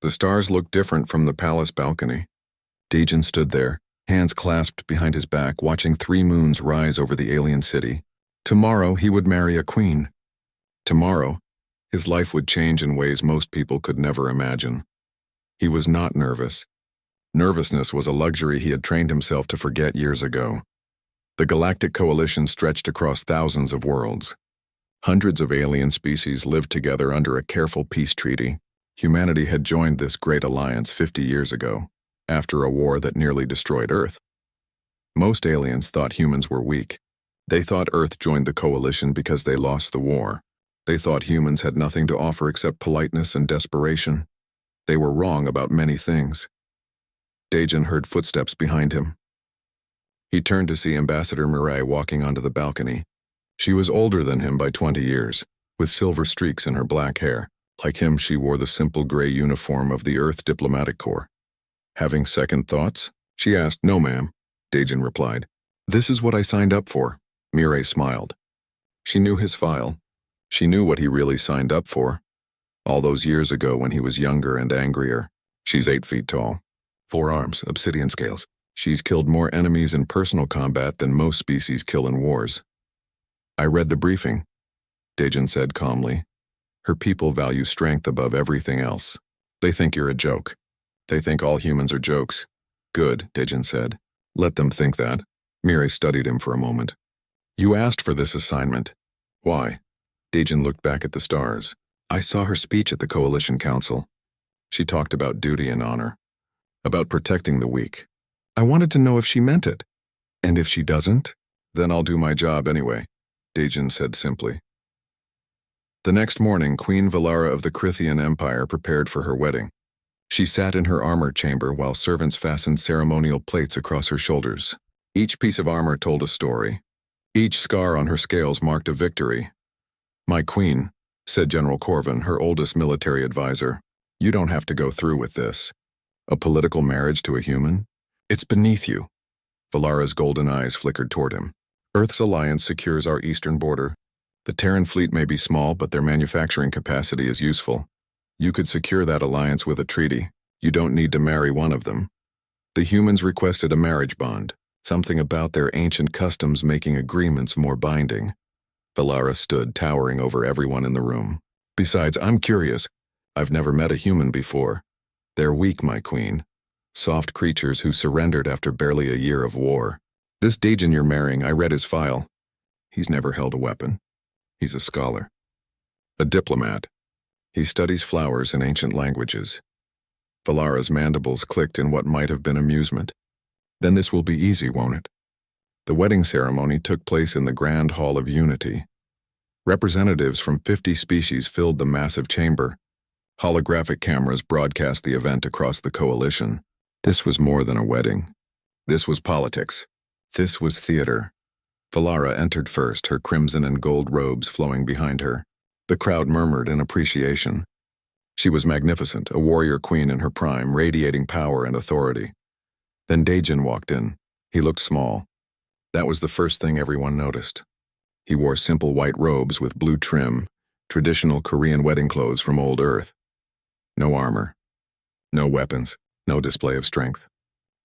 The stars looked different from the palace balcony. Dajan stood there, hands clasped behind his back, watching 3 moons rise over the alien city. Tomorrow he would marry a queen. Tomorrow, his life would change in ways most people could never imagine. He was not nervous. Nervousness was a luxury he had trained himself to forget years ago. The Galactic Coalition stretched across thousands of worlds. Hundreds of alien species lived together under a careful peace treaty. Humanity had joined this great alliance 50 years ago, after a war that nearly destroyed Earth. Most aliens thought humans were weak. They thought Earth joined the coalition because they lost the war. They thought humans had nothing to offer except politeness and desperation. They were wrong about many things. Dajan heard footsteps behind him. He turned to see Ambassador Mireille walking onto the balcony. She was older than him by 20 years, with silver streaks in her black hair. Like him, she wore the simple gray uniform of the Earth Diplomatic Corps. Having second thoughts? She asked. "No, ma'am," Dajan replied. "This is what I signed up for." Mireille smiled. She knew his file. She knew what he really signed up for. All those years ago when he was younger and angrier. She's 8 feet tall. 4 arms, obsidian scales. She's killed more enemies in personal combat than most species kill in wars. "I read the briefing," Dajan said calmly. "Her people value strength above everything else. They think you're a joke. They think all humans are jokes." "Good," Dajan said. "Let them think that." Mireille studied him for a moment. "You asked for this assignment. Why?" Dajan looked back at the stars. "I saw her speech at the Coalition Council. She talked about duty and honor, about protecting the weak. I wanted to know if she meant it. And if she doesn't, then I'll do my job anyway," Dajan said simply. The next morning, Queen Valara of the Crithian Empire prepared for her wedding. She sat in her armor chamber while servants fastened ceremonial plates across her shoulders. Each piece of armor told a story. Each scar on her scales marked a victory. "My queen," said General Corvin, her oldest military advisor, "you don't have to go through with this. A political marriage to a human? It's beneath you." Valara's golden eyes flickered toward him. "Earth's alliance secures our eastern border. The Terran fleet may be small, but their manufacturing capacity is useful. You could secure that alliance with a treaty. You don't need to marry one of them." The humans requested a marriage bond, something about their ancient customs making agreements more binding. Valara stood towering over everyone in the room. "Besides, I'm curious. I've never met a human before. They're weak, my queen. Soft creatures who surrendered after barely a year of war. This Dajan you're marrying, I read his file. He's never held a weapon. He's a scholar. A diplomat. He studies flowers and ancient languages." Valara's mandibles clicked in what might have been amusement. "Then this will be easy, won't it?" The wedding ceremony took place in the Grand Hall of Unity. Representatives from 50 species filled the massive chamber. Holographic cameras broadcast the event across the coalition. This was more than a wedding. This was politics. This was theater. Valara entered first, her crimson and gold robes flowing behind her. The crowd murmured in appreciation. She was magnificent, a warrior queen in her prime, radiating power and authority. Then Dajan walked in. He looked small. That was the first thing everyone noticed. He wore simple white robes with blue trim, traditional Korean wedding clothes from old Earth. No armor. No weapons. No display of strength.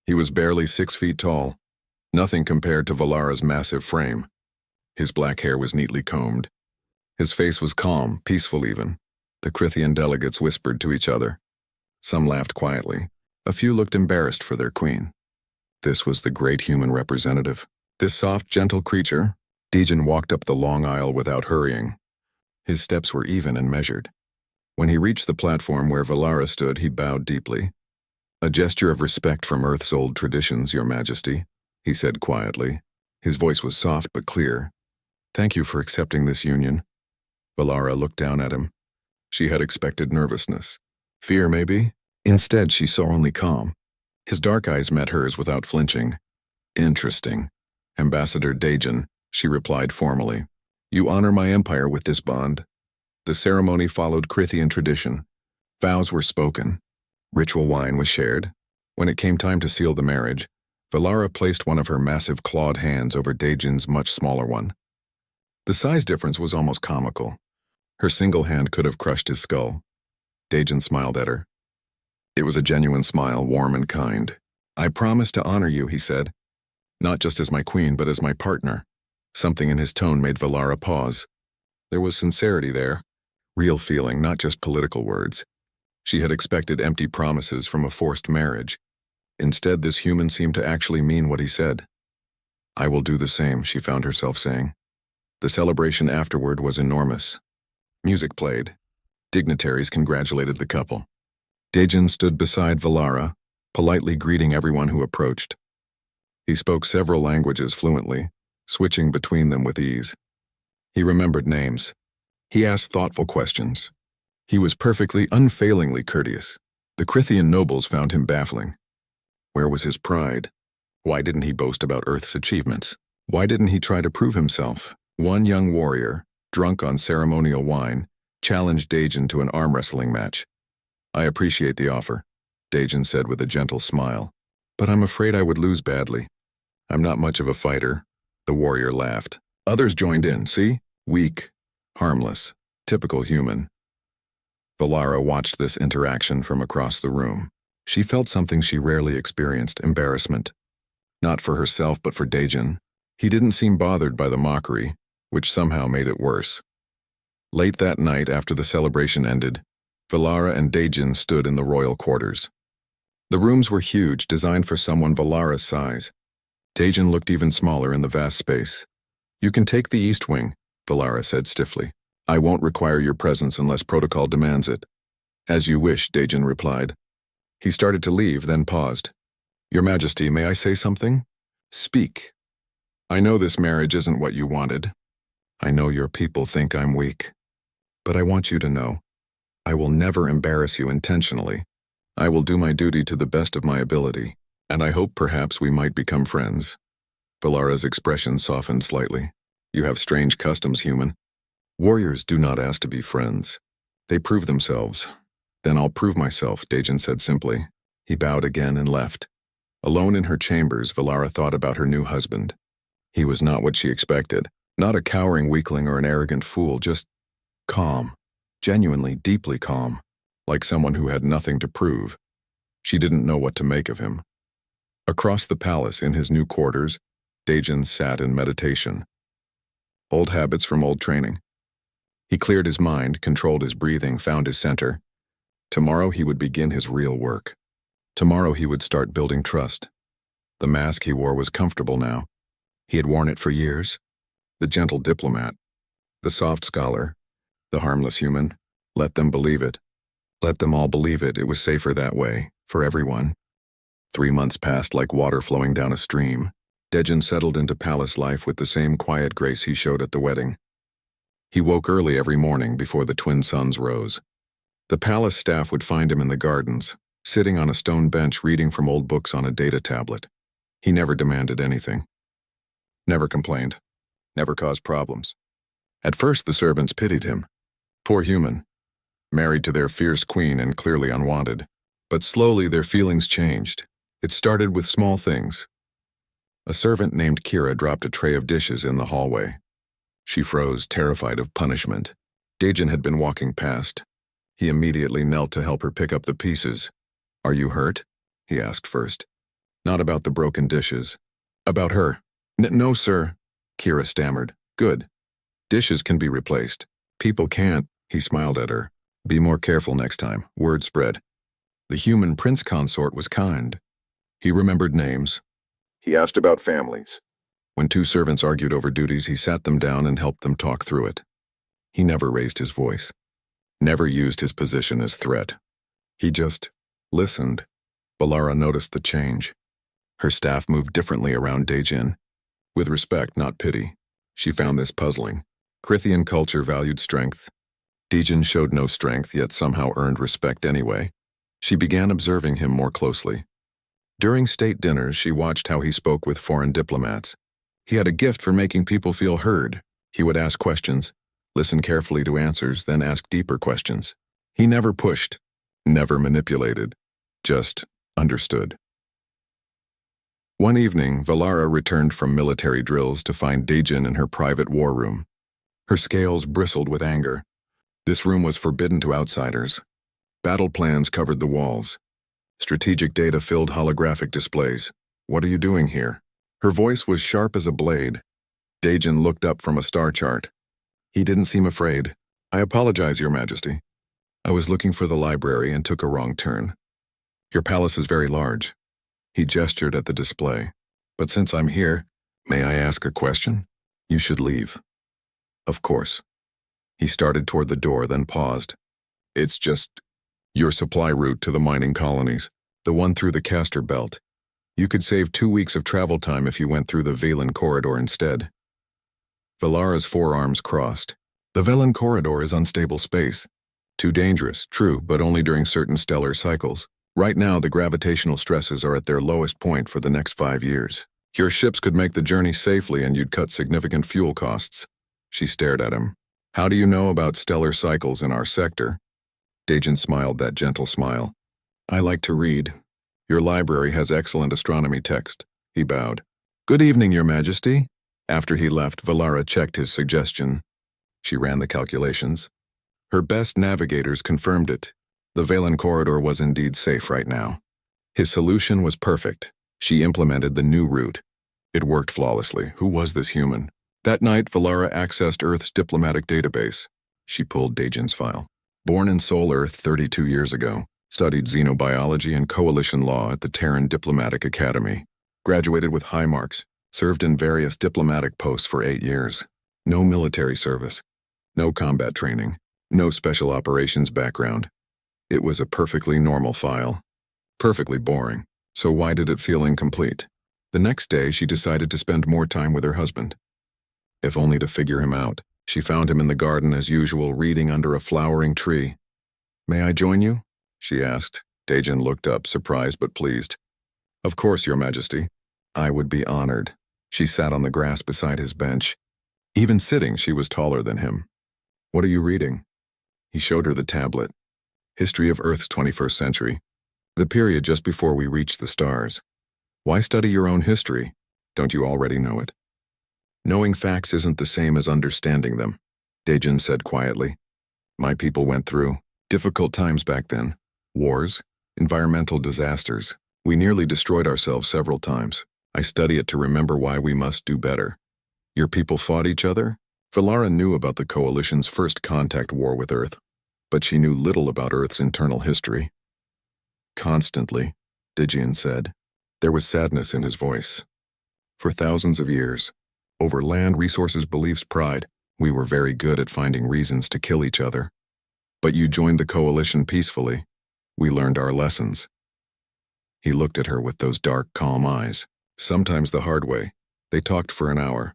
He was barely 6 feet tall, nothing compared to Valara's massive frame. His black hair was neatly combed. His face was calm, peaceful even. The Crithian delegates whispered to each other. Some laughed quietly. A few looked embarrassed for their queen. This was the great human representative. This soft, gentle creature. Dajan walked up the long aisle without hurrying. His steps were even and measured. When he reached the platform where Valara stood, he bowed deeply. "A gesture of respect from Earth's old traditions, Your Majesty," he said quietly. His voice was soft but clear. "Thank you for accepting this union." Valara looked down at him. She had expected nervousness. Fear, maybe? Instead, she saw only calm. His dark eyes met hers without flinching. "Interesting. Ambassador Dajan," she replied formally. "You honor my empire with this bond." The ceremony followed Crithian tradition. Vows were spoken. Ritual wine was shared. When it came time to seal the marriage, Valara placed one of her massive clawed hands over Dajan's much smaller one. The size difference was almost comical. Her single hand could have crushed his skull. Dajan smiled at her. It was a genuine smile, warm and kind. "I promise to honor you," he said. "Not just as my queen, but as my partner." Something in his tone made Valara pause. There was sincerity there, real feeling, not just political words. She had expected empty promises from a forced marriage. Instead, this human seemed to actually mean what he said. "I will do the same," she found herself saying. The celebration afterward was enormous. Music played. Dignitaries congratulated the couple. Dejin stood beside Valara, politely greeting everyone who approached. He spoke several languages fluently, switching between them with ease. He remembered names. He asked thoughtful questions. He was perfectly, unfailingly courteous. The Crithian nobles found him baffling. Where was his pride? Why didn't he boast about Earth's achievements? Why didn't he try to prove himself? One young warrior, drunk on ceremonial wine, challenged Dejin to an arm wrestling match. "I appreciate the offer," Dejin said with a gentle smile, "but I'm afraid I would lose badly. I'm not much of a fighter." The warrior laughed. Others joined in. "See? Weak, harmless, typical human." Valara watched this interaction from across the room. She felt something she rarely experienced, embarrassment. Not for herself, but for Dejin. He didn't seem bothered by the mockery, which somehow made it worse. Late that night, after the celebration ended, Valara and Dejin stood in the royal quarters. The rooms were huge, designed for someone Valara's size. Dejin looked even smaller in the vast space. "You can take the east wing," Valara said stiffly. "I won't require your presence unless protocol demands it." "As you wish," Dejin replied. He started to leave, then paused. "Your Majesty, may I say something?" "Speak." "I know this marriage isn't what you wanted. I know your people think I'm weak. But I want you to know, I will never embarrass you intentionally. I will do my duty to the best of my ability, and I hope perhaps we might become friends." Valara's expression softened slightly. "You have strange customs, human. Warriors do not ask to be friends. They prove themselves." "Then I'll prove myself," Dejin said simply. He bowed again and left. Alone in her chambers, Valara thought about her new husband. He was not what she expected. Not a cowering weakling or an arrogant fool, just calm. Genuinely, deeply calm. Like someone who had nothing to prove. She didn't know what to make of him. Across the palace, in his new quarters, Dejin sat in meditation. Old habits from old training. He cleared his mind, controlled his breathing, found his center. Tomorrow he would begin his real work. Tomorrow he would start building trust. The mask he wore was comfortable now. He had worn it for years. The gentle diplomat, the soft scholar, the harmless human. Let them believe it. Let them all believe it. It was safer that way, for everyone. 3 months passed like water flowing down a stream. Dejin settled into palace life with the same quiet grace he showed at the wedding. He woke early every morning before the twin suns rose. The palace staff would find him in the gardens, sitting on a stone bench reading from old books on a data tablet. He never demanded anything. Never complained. Never caused problems. At first the servants pitied him. Poor human. Married to their fierce queen and clearly unwanted. But slowly their feelings changed. It started with small things. A servant named Kira dropped a tray of dishes in the hallway. She froze, terrified of punishment. Dejin had been walking past. He immediately knelt to help her pick up the pieces. "Are you hurt?" he asked first. "Not about the broken dishes. About her." No, sir," Kira stammered. "Good. Dishes can be replaced. People can't." He smiled at her. "Be more careful next time." Word spread. The human prince consort was kind. He remembered names. He asked about families. When 2 servants argued over duties, he sat them down and helped them talk through it. He never raised his voice. Never used his position as threat. He just listened. Valara noticed the change. Her staff moved differently around Dejin. With respect, not pity. She found this puzzling. Crithian culture valued strength. Dejin showed no strength, yet somehow earned respect anyway. She began observing him more closely. During state dinners, she watched how he spoke with foreign diplomats. He had a gift for making people feel heard. He would ask questions, listen carefully to answers, then ask deeper questions. He never pushed, never manipulated, just understood. One evening, Valara returned from military drills to find Dejin in her private war room. Her scales bristled with anger. This room was forbidden to outsiders. Battle plans covered the walls. Strategic data-filled holographic displays. What are you doing here? Her voice was sharp as a blade. Daejin looked up from a star chart. He didn't seem afraid. I apologize, Your Majesty. I was looking for the library and took a wrong turn. Your palace is very large. He gestured at the display. But since I'm here, may I ask a question? You should leave. Of course. He started toward the door, then paused. It's just your supply route to the mining colonies, the one through the Castor Belt. You could save 2 weeks of travel time if you went through the Valen Corridor instead. Valara's forearms crossed. The Valen Corridor is unstable space. Too dangerous, true, but only during certain stellar cycles. Right now, the gravitational stresses are at their lowest point for the next 5 years. Your ships could make the journey safely and you'd cut significant fuel costs. She stared at him. How do you know about stellar cycles in our sector? Daejin smiled that gentle smile. I like to read. Your library has excellent astronomy text. He bowed. Good evening, Your Majesty. After he left, Valara checked his suggestion. She ran the calculations. Her best navigators confirmed it. The Valen Corridor was indeed safe right now. His solution was perfect. She implemented the new route. It worked flawlessly. Who was this human? That night, Valara accessed Earth's diplomatic database. She pulled Daejin's file. Born in Sol Earth 32 years ago, studied xenobiology and coalition law at the Terran Diplomatic Academy. Graduated with high marks, served in various diplomatic posts for 8 years. No military service, no combat training, no special operations background. It was a perfectly normal file. Perfectly boring. So why did it feel incomplete? The next day, she decided to spend more time with her husband. If only to figure him out. She found him in the garden as usual, reading under a flowering tree. May I join you? She asked. Daejin looked up, surprised but pleased. Of course, Your Majesty. I would be honored. She sat on the grass beside his bench. Even sitting, she was taller than him. What are you reading? He showed her the tablet. History of Earth's 21st century. The period just before we reached the stars. Why study your own history? Don't you already know it? Knowing facts isn't the same as understanding them, Daejin said quietly. My people went through difficult times back then. Wars, environmental disasters. We nearly destroyed ourselves several times. I study it to remember why we must do better. Your people fought each other? Valara knew about the Coalition's first contact war with Earth, but she knew little about Earth's internal history. Constantly, Daejin said. There was sadness in his voice. For thousands of years, over land, resources, beliefs, pride, we were very good at finding reasons to kill each other. But you joined the Coalition peacefully. We learned our lessons. He looked at her with those dark, calm eyes. Sometimes the hard way. They talked for an hour.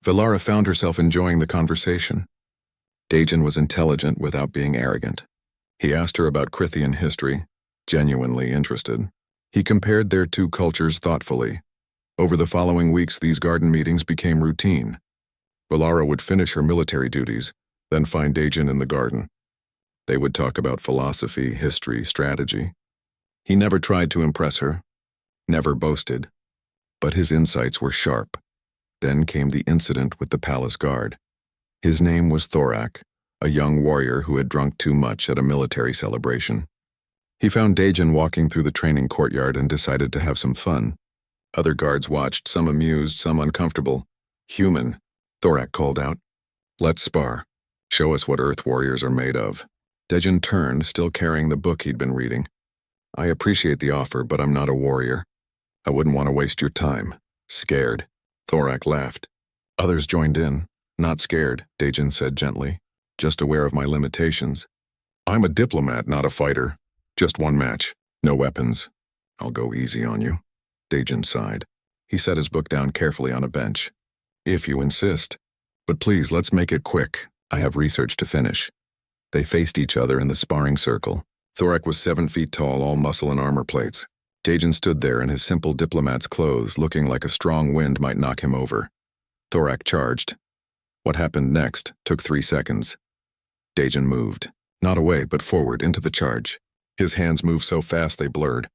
Valara found herself enjoying the conversation. Daejin was intelligent without being arrogant. He asked her about Krithian history, genuinely interested. He compared their two cultures thoughtfully. Over the following weeks, these garden meetings became routine. Valara would finish her military duties, then find Daejin in the garden. They would talk about philosophy, history, strategy. He never tried to impress her, never boasted, but his insights were sharp. Then came the incident with the palace guard. His name was Thorak, a young warrior who had drunk too much at a military celebration. He found Daejin walking through the training courtyard and decided to have some fun. Other guards watched, some amused, some uncomfortable. Human, Thorak called out. Let's spar. Show us what Earth warriors are made of. Daejin turned, still carrying the book he'd been reading. I appreciate the offer, but I'm not a warrior. I wouldn't want to waste your time. Scared. Thorak laughed. Others joined in. Not scared, Daejin said gently. Just aware of my limitations. I'm a diplomat, not a fighter. Just one match. No weapons. I'll go easy on you. Daejin sighed. He set his book down carefully on a bench. If you insist. But please, let's make it quick. I have research to finish. They faced each other in the sparring circle. Thorak was 7 feet tall, all muscle and armor plates. Daejin stood there in his simple diplomat's clothes, looking like a strong wind might knock him over. Thorak charged. What happened next took 3 seconds. Daejin moved. Not away, but forward into the charge. His hands moved so fast they blurred.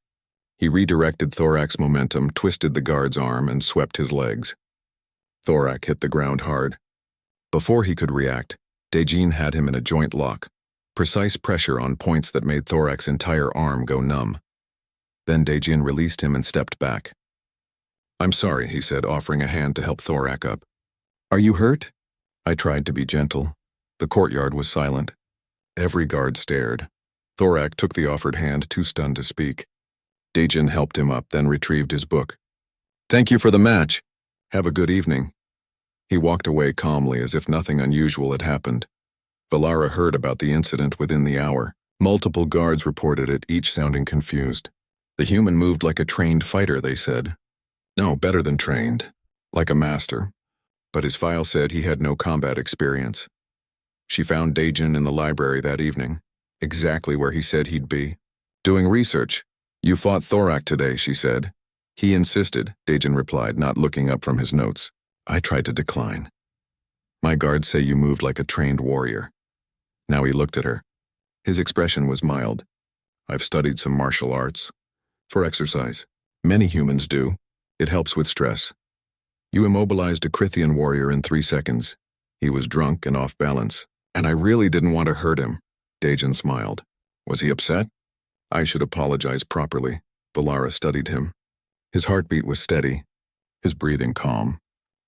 He redirected Thorak's momentum, twisted the guard's arm, and swept his legs. Thorak hit the ground hard. Before he could react, Daejin had him in a joint lock. Precise pressure on points that made Thorak's entire arm go numb. Then Dajian released him and stepped back. "I'm sorry," he said, offering a hand to help Thorak up. "Are you hurt?" I tried to be gentle. The courtyard was silent. Every guard stared. Thorak took the offered hand, too stunned to speak. Dajian helped him up, then retrieved his book. "Thank you for the match. Have a good evening." He walked away calmly as if nothing unusual had happened. Valara heard about the incident within the hour. Multiple guards reported it, each sounding confused. The human moved like a trained fighter, they said. No, better than trained. Like a master. But his file said he had no combat experience. She found Dajian in the library that evening, exactly where he said he'd be. "Doing research. You fought Thorak today," she said. "He insisted," Dajian replied, not looking up from his notes. I tried to decline. "My guards say you moved like a trained warrior." Now he looked at her. His expression was mild. "I've studied some martial arts. For exercise. Many humans do. It helps with stress. You immobilized a Krithian warrior in 3 seconds. He was drunk and off balance, and I really didn't want to hurt him." Dajian smiled. "Was he upset?" "I should apologize properly." Valara studied him. His heartbeat was steady, his breathing calm.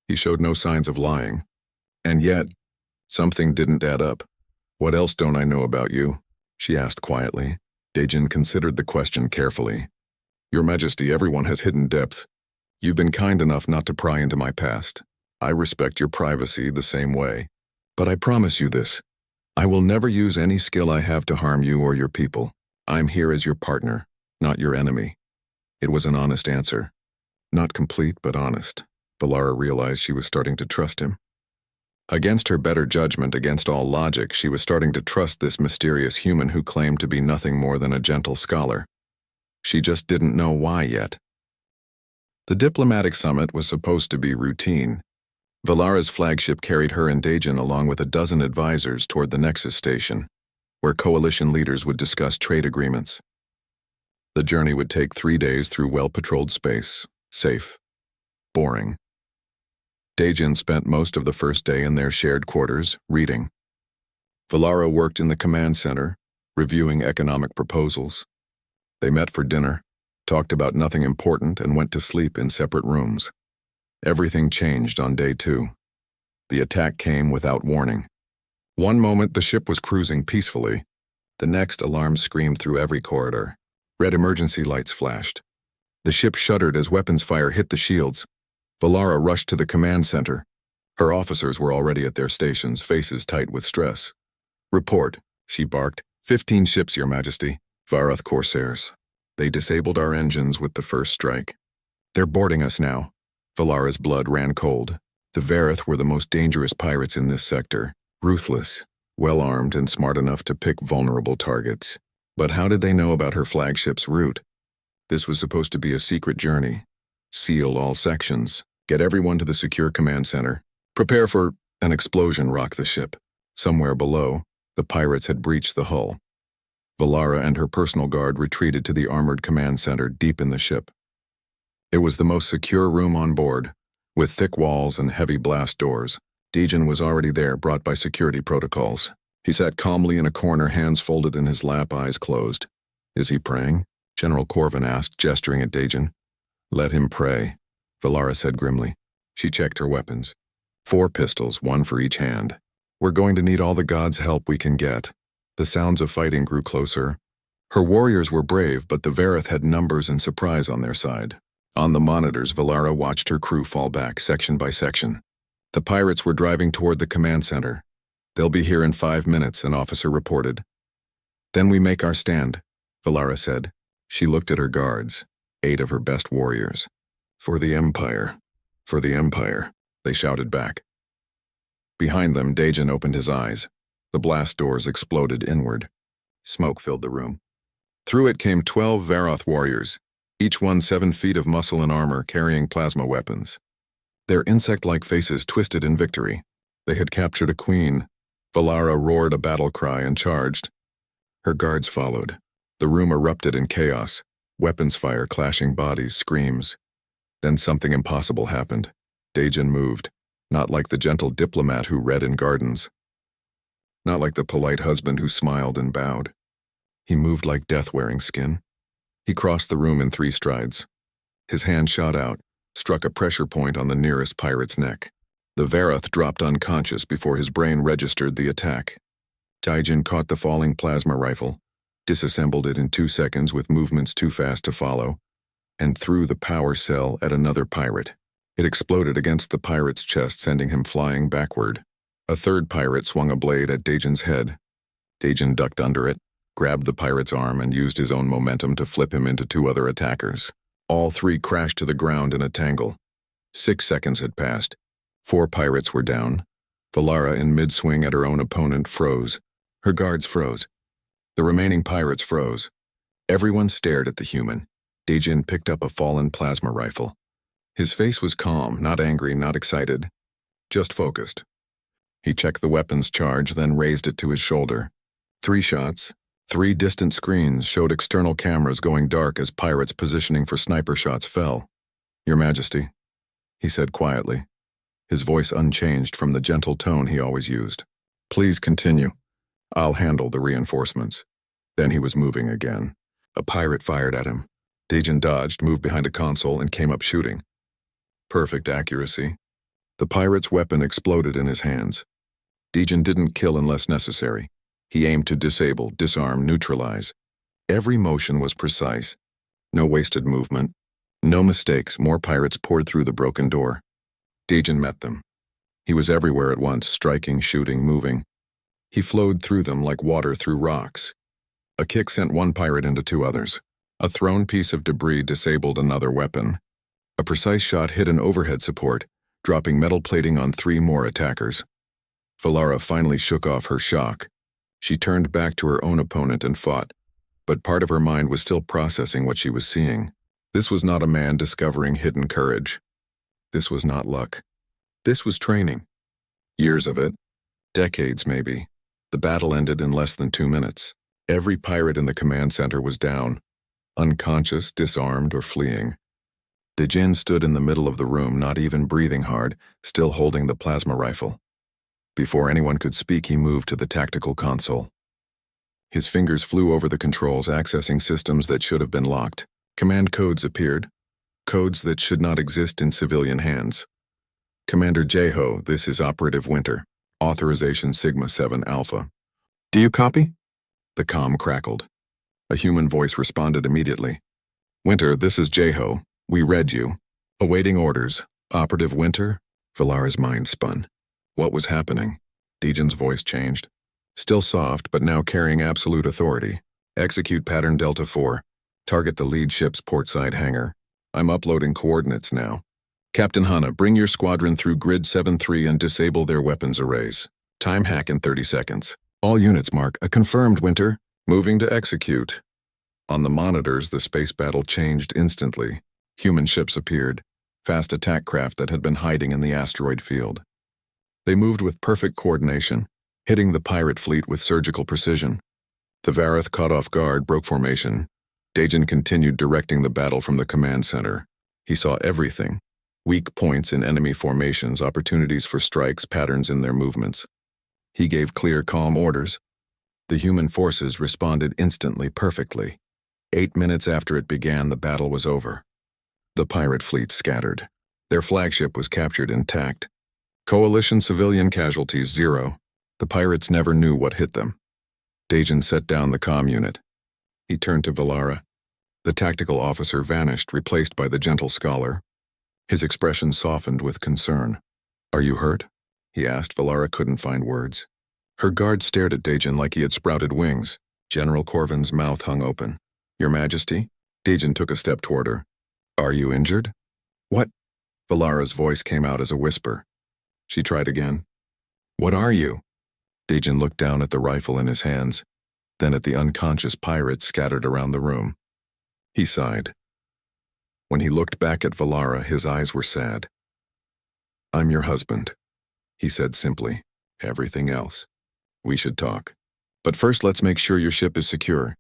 He showed no signs of lying. And yet, something didn't add up. "What else don't I know about you?" she asked quietly. Dajian considered the question carefully. "Your Majesty, everyone has hidden depths. You've been kind enough not to pry into my past. I respect your privacy the same way. But I promise you this. I will never use any skill I have to harm you or your people. I'm here as your partner, not your enemy." It was an honest answer. Not complete, but honest. Valara realized she was starting to trust him. Against her better judgment, against all logic, she was starting to trust this mysterious human who claimed to be nothing more than a gentle scholar. She just didn't know why yet. The diplomatic summit was supposed to be routine. Valara's flagship carried her and Dajian along with a dozen advisors toward the Nexus station, where coalition leaders would discuss trade agreements. The journey would take 3 days through well-patrolled space, safe, boring. Dajian spent most of the first day in their shared quarters, reading. Valara worked in the command center, reviewing economic proposals. They met for dinner, talked about nothing important, and went to sleep in separate rooms. Everything changed on day 2. The attack came without warning. One moment the ship was cruising peacefully. The next, alarms screamed through every corridor. Red emergency lights flashed. The ship shuddered as weapons fire hit the shields. Valara rushed to the command center. Her officers were already at their stations, faces tight with stress. "Report," she barked. 15 ships, Your Majesty. Varath Corsairs. They disabled our engines with the first strike. They're boarding us now." Valara's blood ran cold. The Varath were the most dangerous pirates in this sector. Ruthless, well-armed, and smart enough to pick vulnerable targets. But how did they know about her flagship's route? This was supposed to be a secret journey. Seal all sections. Get everyone to the secure command center. Prepare for an explosion rocked the ship. Somewhere below, the pirates had breached the hull. Valara and her personal guard retreated to the armored command center deep in the ship. It was the most secure room on board, with thick walls and heavy blast doors. Dajian was already there, brought by security protocols. He sat calmly in a corner, hands folded in his lap, eyes closed. "Is he praying?" General Corvin asked, gesturing at Dajian. "Let him pray," Valara said grimly. She checked her weapons. 4 pistols, 1 for each hand. "We're going to need all the gods' help we can get." The sounds of fighting grew closer. Her warriors were brave, but the Varath had numbers and surprise on their side. On the monitors, Valara watched her crew fall back, section by section. The pirates were driving toward the command center. "They'll be here in 5 minutes," an officer reported. "Then we make our stand," Valara said. She looked at her guards, 8 of her best warriors. "For the Empire. For the Empire," they shouted back. Behind them, Dajian opened his eyes. The blast doors exploded inward. Smoke filled the room. Through it came 12 Varath warriors, each one 7 feet of muscle and armor, carrying plasma weapons. Their insect-like faces twisted in victory. They had captured a queen. Valara roared a battle cry and charged. Her guards followed. The room erupted in chaos, weapons fire, clashing bodies, screams. Then something impossible happened. Dajian moved, not like the gentle diplomat who read in gardens. Not like the polite husband who smiled and bowed. He moved like death wearing skin. He crossed the room in 3 strides. His hand shot out, struck a pressure point on the nearest pirate's neck. The Vareth dropped unconscious before his brain registered the attack. Daijin caught the falling plasma rifle, disassembled it in 2 seconds with movements too fast to follow, and threw the power cell at another pirate. It exploded against the pirate's chest, sending him flying backward. A third pirate swung a blade at Daijin's head. Daijin ducked under it, grabbed the pirate's arm, and used his own momentum to flip him into 2 other attackers. All 3 crashed to the ground in a tangle. 6 seconds had passed. 4 pirates were down. Valara, in mid-swing at her own opponent, froze. Her guards froze. The remaining pirates froze. Everyone stared at the human. Daijin picked up a fallen plasma rifle. His face was calm, not angry, not excited, just focused. He checked the weapon's charge, then raised it to his shoulder. 3 shots. 3 distant screens showed external cameras going dark as pirates positioning for sniper shots fell. "Your Majesty," he said quietly, his voice unchanged from the gentle tone he always used. "Please continue. I'll handle the reinforcements." Then he was moving again. A pirate fired at him. Daijin dodged, moved behind a console, and came up shooting. Perfect accuracy. The pirate's weapon exploded in his hands. Daijin didn't kill unless necessary. He aimed to disable, disarm, neutralize. Every motion was precise. No wasted movement. No mistakes. More pirates poured through the broken door. Daijin met them. He was everywhere at once, striking, shooting, moving. He flowed through them like water through rocks. A kick sent 1 pirate into 2 others. A thrown piece of debris disabled another weapon. A precise shot hit an overhead support, dropping metal plating on 3 more attackers. Valara finally shook off her shock. She turned back to her own opponent and fought, but part of her mind was still processing what she was seeing. This was not a man discovering hidden courage. This was not luck. This was training. Years of it. Decades, maybe. The battle ended in less than 2 minutes. Every pirate in the command center was down, unconscious, disarmed, or fleeing. Daijin stood in the middle of the room, not even breathing hard, still holding the plasma rifle. Before anyone could speak, he moved to the tactical console. His fingers flew over the controls, accessing systems that should have been locked. Command codes appeared. Codes that should not exist in civilian hands. "Commander Jeho, this is Operative Winter. Authorization Sigma 7 Alpha." "Do you copy?" The comm crackled. A human voice responded immediately. "Winter, this is Jeho. We read you. Awaiting orders. Operative Winter?" Valara's mind spun. What was happening? Daijin's voice changed. Still soft, but now carrying absolute authority. "Execute pattern Delta 4. Target the lead ship's portside hangar. I'm uploading coordinates now. Captain Hana, bring your squadron through grid 7-3 and disable their weapons arrays. Time hack in 30 seconds. All units mark. A confirmed, Winter. Moving to execute." On the monitors, the space battle changed instantly. Human ships appeared, fast attack craft that had been hiding in the asteroid field. They moved with perfect coordination, hitting the pirate fleet with surgical precision. The Vareth, caught off guard, broke formation. Daijin continued directing the battle from the command center. He saw everything. Weak points in enemy formations, opportunities for strikes, patterns in their movements. He gave clear, calm orders. The human forces responded instantly, perfectly. 8 minutes after it began, the battle was over. The pirate fleet scattered. Their flagship was captured intact. Coalition civilian casualties 0. The pirates never knew what hit them. Daijin set down the comm unit. He turned to Valara. The tactical officer vanished, replaced by the gentle scholar. His expression softened with concern. "Are you hurt?" he asked. Valara couldn't find words. Her guard stared at Daijin like he had sprouted wings. General Corvin's mouth hung open. "Your Majesty?" Daijin took a step toward her. "Are you injured?" "What?" Valara's voice came out as a whisper. She tried again. "What are you?" Daijin looked down at the rifle in his hands, then at the unconscious pirates scattered around the room. He sighed. When he looked back at Valara, his eyes were sad. "I'm your husband," he said simply. "Everything else. We should talk. But first, let's make sure your ship is secure."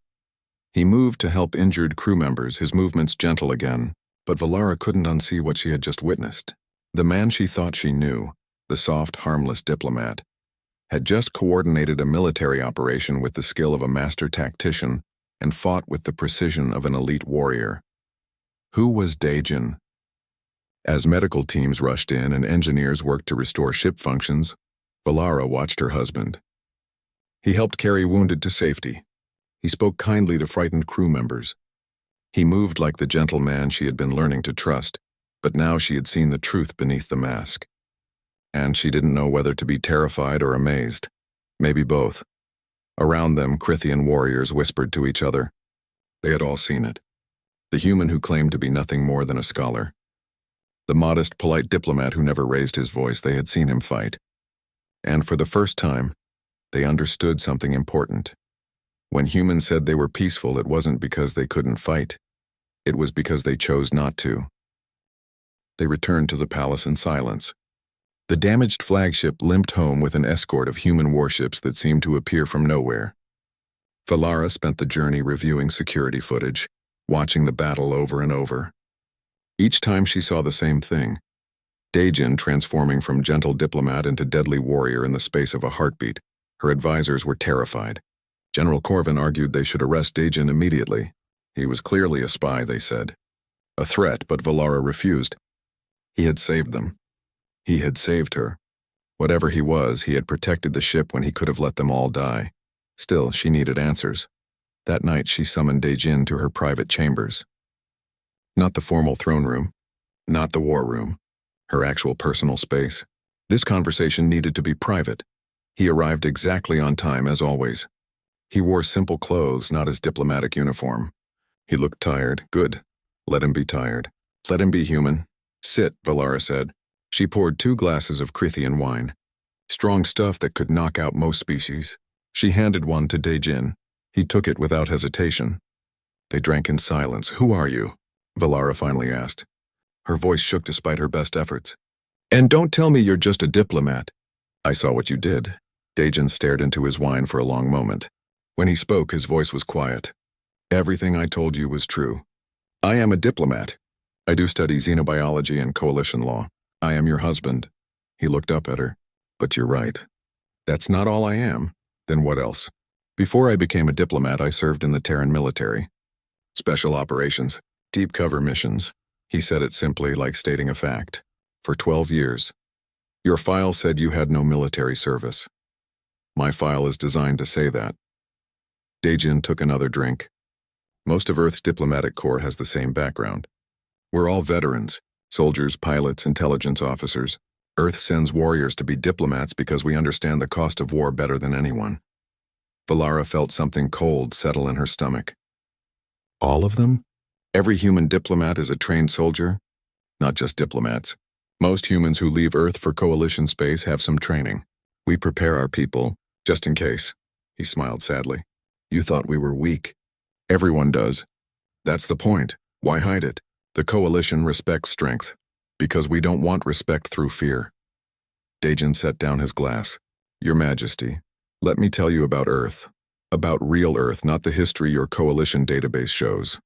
He moved to help injured crew members, his movements gentle again, but Valara couldn't unsee what she had just witnessed. The man she thought she knew, the soft, harmless diplomat, had just coordinated a military operation with the skill of a master tactician and fought with the precision of an elite warrior. Who was Daejin? As medical teams rushed in and engineers worked to restore ship functions, Valara watched her husband. He helped carry wounded to safety. He spoke kindly to frightened crew members. He moved like the gentle man she had been learning to trust, but now she had seen the truth beneath the mask. And she didn't know whether to be terrified or amazed. Maybe both. Around them, Krithian warriors whispered to each other. They had all seen it. The human who claimed to be nothing more than a scholar. The modest, polite diplomat who never raised his voice, they had seen him fight. And for the first time, they understood something important. When humans said they were peaceful, it wasn't because they couldn't fight. It was because they chose not to. They returned to the palace in silence. The damaged flagship limped home with an escort of human warships that seemed to appear from nowhere. Valara spent the journey reviewing security footage, watching the battle over and over. Each time she saw the same thing. Daejin transforming from gentle diplomat into deadly warrior in the space of a heartbeat. Her advisors were terrified. General Corvin argued they should arrest Daejin immediately. He was clearly a spy, they said. A threat, but Valara refused. He had saved them. He had saved her. Whatever he was, he had protected the ship when he could have let them all die. Still, she needed answers. That night, she summoned Daejin to her private chambers. Not the formal throne room. Not the war room. Her actual personal space. This conversation needed to be private. He arrived exactly on time, as always. He wore simple clothes, not his diplomatic uniform. He looked tired. Good. Let him be tired. Let him be human. Sit, Valara said. She poured 2 glasses of Krithian wine. Strong stuff that could knock out most species. She handed one to Daejin. He took it without hesitation. They drank in silence. Who are you? Valara finally asked. Her voice shook despite her best efforts. And don't tell me you're just a diplomat. I saw what you did. Daejin stared into his wine for a long moment. When he spoke, his voice was quiet. Everything I told you was true. I am a diplomat. I do study xenobiology and coalition law. I am your husband. He looked up at her. But you're right. That's not all I am. Then what else? Before I became a diplomat, I served in the Terran military. Special operations, deep cover missions. He said it simply, like stating a fact. For 12 years. Your file said you had no military service. My file is designed to say that. Daejin took another drink. Most of Earth's diplomatic corps has the same background. We're all veterans, soldiers, pilots, intelligence officers. Earth sends warriors to be diplomats because we understand the cost of war better than anyone. Valara felt something cold settle in her stomach. All of them? Every human diplomat is a trained soldier? Not just diplomats. Most humans who leave Earth for coalition space have some training. We prepare our people, just in case. He smiled sadly. You thought we were weak. Everyone does. That's the point. Why hide it? The coalition respects strength, because we don't want respect through fear. Daejin set down his glass. Your Majesty, let me tell you about Earth. About real Earth, not the history your coalition database shows.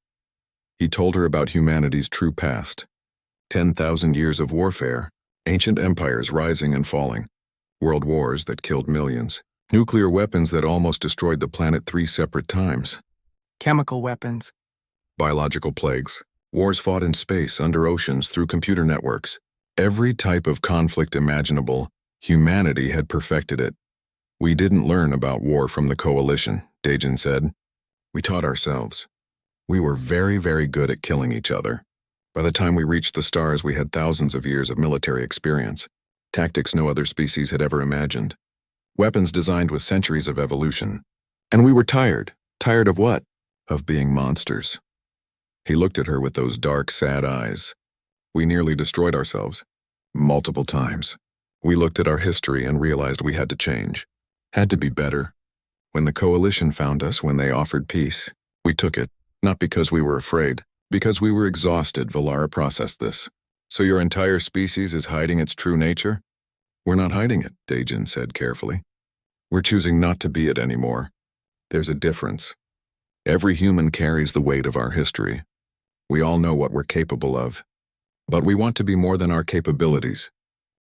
He told her about humanity's true past. 10,000 years of warfare, ancient empires rising and falling, world wars that killed millions, nuclear weapons that almost destroyed the planet 3 separate times. Chemical weapons. Biological plagues. Wars fought in space, under oceans, through computer networks. Every type of conflict imaginable, humanity had perfected it. We didn't learn about war from the coalition, Daejin said. We taught ourselves. We were very, very good at killing each other. By the time we reached the stars, we had thousands of years of military experience. Tactics no other species had ever imagined. Weapons designed with centuries of evolution. And we were tired. Tired of what? Of being monsters. He looked at her with those dark, sad eyes. We nearly destroyed ourselves. Multiple times. We looked at our history and realized we had to change. Had to be better. When the coalition found us, when they offered peace, we took it. Not because we were afraid. Because we were exhausted, Valara processed this. So your entire species is hiding its true nature? We're not hiding it, Daejin said carefully. We're choosing not to be it anymore. There's a difference. Every human carries the weight of our history. We all know what we're capable of. But we want to be more than our capabilities.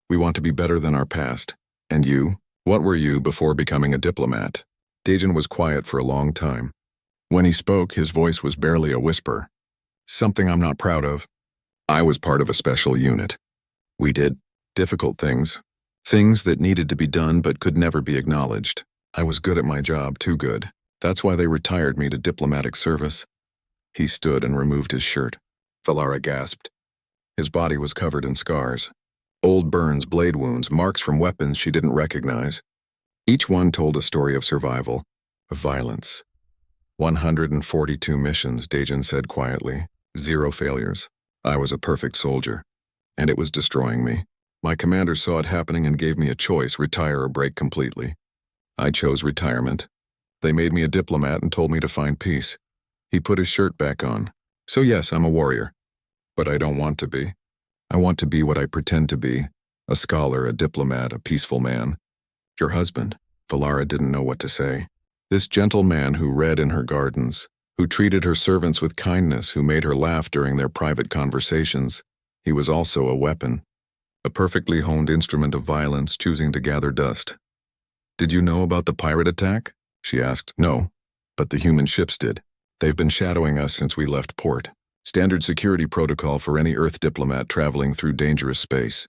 We want to be better than our past. And you? What were you before becoming a diplomat? Daejin was quiet for a long time. When he spoke, his voice was barely a whisper. Something I'm not proud of. I was part of a special unit. We did difficult things. Things that needed to be done but could never be acknowledged. I was good at my job, too good. That's why they retired me to diplomatic service. He stood and removed his shirt. Valara gasped. His body was covered in scars. Old burns, blade wounds, marks from weapons she didn't recognize. Each one told a story of survival, of violence. 142 missions, Dejin said quietly. 0 failures. I was a perfect soldier. And it was destroying me. My commander saw it happening and gave me a choice, retire or break completely. I chose retirement. They made me a diplomat and told me to find peace. He put his shirt back on. So yes, I'm a warrior. But I don't want to be. I want to be what I pretend to be. A scholar, a diplomat, a peaceful man. Your husband. Valara didn't know what to say. This gentle man who read in her gardens, who treated her servants with kindness, who made her laugh during their private conversations. He was also a weapon. A perfectly honed instrument of violence, choosing to gather dust. Did you know about the pirate attack? She asked. No, but the human ships did. They've been shadowing us since we left port. Standard security protocol for any Earth diplomat traveling through dangerous space.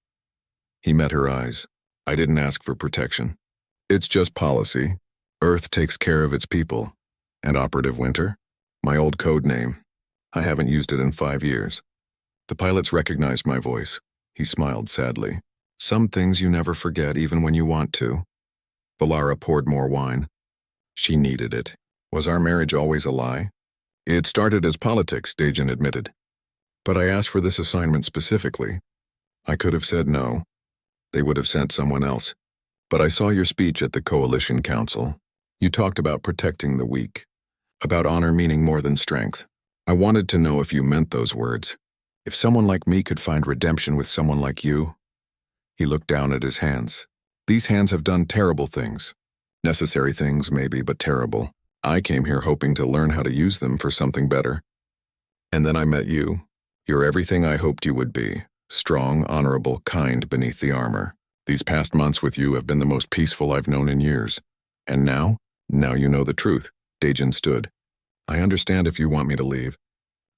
He met her eyes. I didn't ask for protection. It's just policy. Earth takes care of its people. And Operative Winter? My old code name. I haven't used it in 5 years. The pilots recognized my voice. He smiled sadly. Some things you never forget even when you want to. Valara poured more wine. She needed it. Was our marriage always a lie? It started as politics, Dejin admitted. But I asked for this assignment specifically. I could have said no. They would have sent someone else. But I saw your speech at the Coalition Council. You talked about protecting the weak. About honor meaning more than strength. I wanted to know if you meant those words. If someone like me could find redemption with someone like you. He looked down at his hands. These hands have done terrible things. Necessary things, maybe, but terrible. I came here hoping to learn how to use them for something better. And then I met you. You're everything I hoped you would be. Strong, honorable, kind beneath the armor. These past months with you have been the most peaceful I've known in years. And now? Now you know the truth. Dejin stood. I understand if you want me to leave.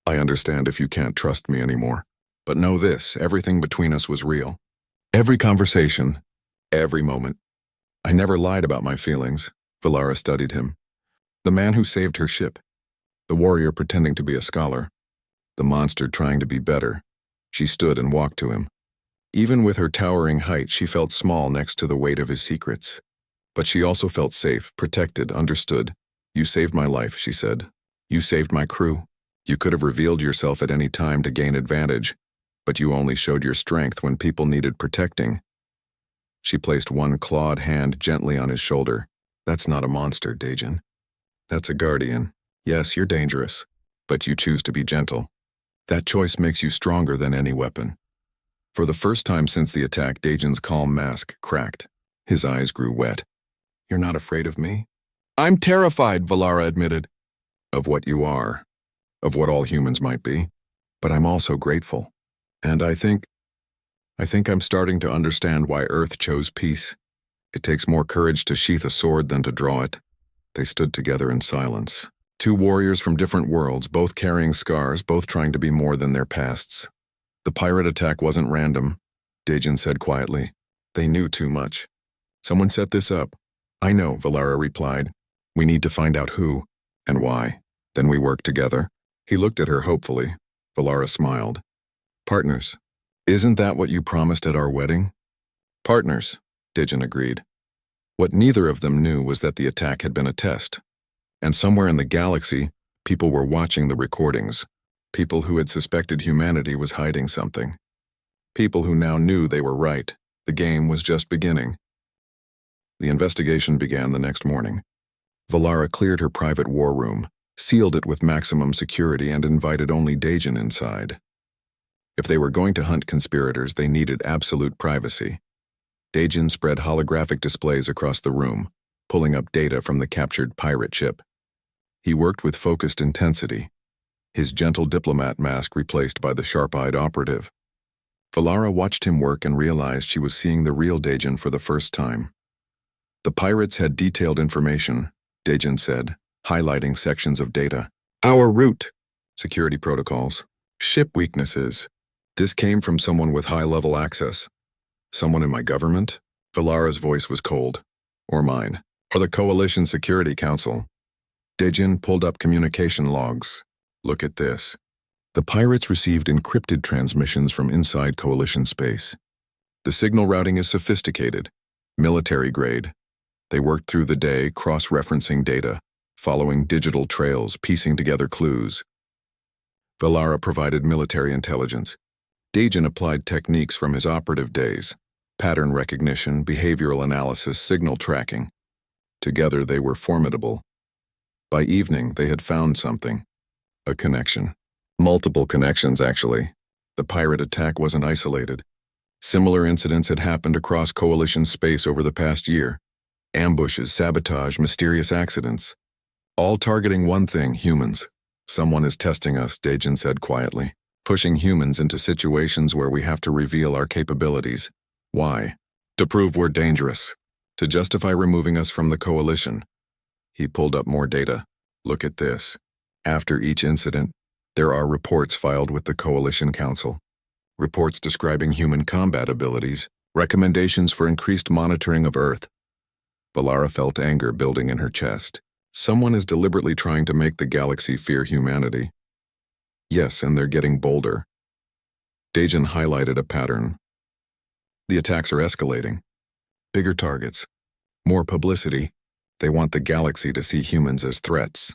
I understand if you can't trust me anymore. But know this, everything between us was real. Every conversation, every moment. I never lied about my feelings. Valara studied him. The man who saved her ship. The warrior pretending to be a scholar. The monster trying to be better. She stood and walked to him. Even with her towering height, she felt small next to the weight of his secrets. But she also felt safe, protected, understood. You saved my life, she said. You saved my crew. You could have revealed yourself at any time to gain advantage, but you only showed your strength when people needed protecting. She placed one clawed hand gently on his shoulder. That's not a monster, Dejin. That's a guardian. Yes, you're dangerous, but you choose to be gentle. That choice makes you stronger than any weapon. For the first time since the attack, Dejin's calm mask cracked. His eyes grew wet. You're not afraid of me? I'm terrified, Valara admitted. Of what you are. Of what all humans might be. But I'm also grateful. And I think I'm starting to understand why Earth chose peace. It takes more courage to sheath a sword than to draw it. They stood together in silence. 2 warriors from different worlds, both carrying scars, both trying to be more than their pasts. The pirate attack wasn't random, Dejin said quietly. They knew too much. Someone set this up. I know, Valara replied. We need to find out who and why. Then we work together. He looked at her hopefully. Valara smiled. Partners. Isn't that what you promised at our wedding? Partners, Dejin agreed. What neither of them knew was that the attack had been a test. And somewhere in the galaxy, people were watching the recordings. People who had suspected humanity was hiding something. People who now knew they were right. The game was just beginning. The investigation began the next morning. Valara cleared her private war room, sealed it with maximum security, and invited only Dejin inside. If they were going to hunt conspirators, they needed absolute privacy. Dejin spread holographic displays across the room, pulling up data from the captured pirate ship. He worked with focused intensity, his gentle diplomat mask replaced by the sharp-eyed operative. Valara watched him work and realized she was seeing the real Dejin for the first time. The pirates had detailed information, Dejin said, highlighting sections of data. Our route, security protocols, ship weaknesses. This came from someone with high-level access. Someone in my government? Valara's voice was cold. Or mine. Or the Coalition Security Council. Dejin pulled up communication logs. Look at this. The pirates received encrypted transmissions from inside Coalition space. The signal routing is sophisticated, military grade. They worked through the day, cross-referencing data, following digital trails, piecing together clues. Valara provided military intelligence. Dejin applied techniques from his operative days: pattern recognition, behavioral analysis, signal tracking. Together they were formidable. By evening, they had found something. A connection. Multiple connections, actually. The pirate attack wasn't isolated. Similar incidents had happened across Coalition space over the past year. Ambushes, sabotage, mysterious accidents. All targeting one thing: humans. Someone is testing us, Dejin said quietly, pushing humans into situations where we have to reveal our capabilities. Why? To prove we're dangerous. To justify removing us from the Coalition. He pulled up more data. Look at this. After each incident, there are reports filed with the Coalition Council. Reports describing human combat abilities, recommendations for increased monitoring of Earth. Valara felt anger building in her chest. Someone is deliberately trying to make the galaxy fear humanity. Yes, and they're getting bolder. Dejin highlighted a pattern. The attacks are escalating. Bigger targets. More publicity. They want the galaxy to see humans as threats.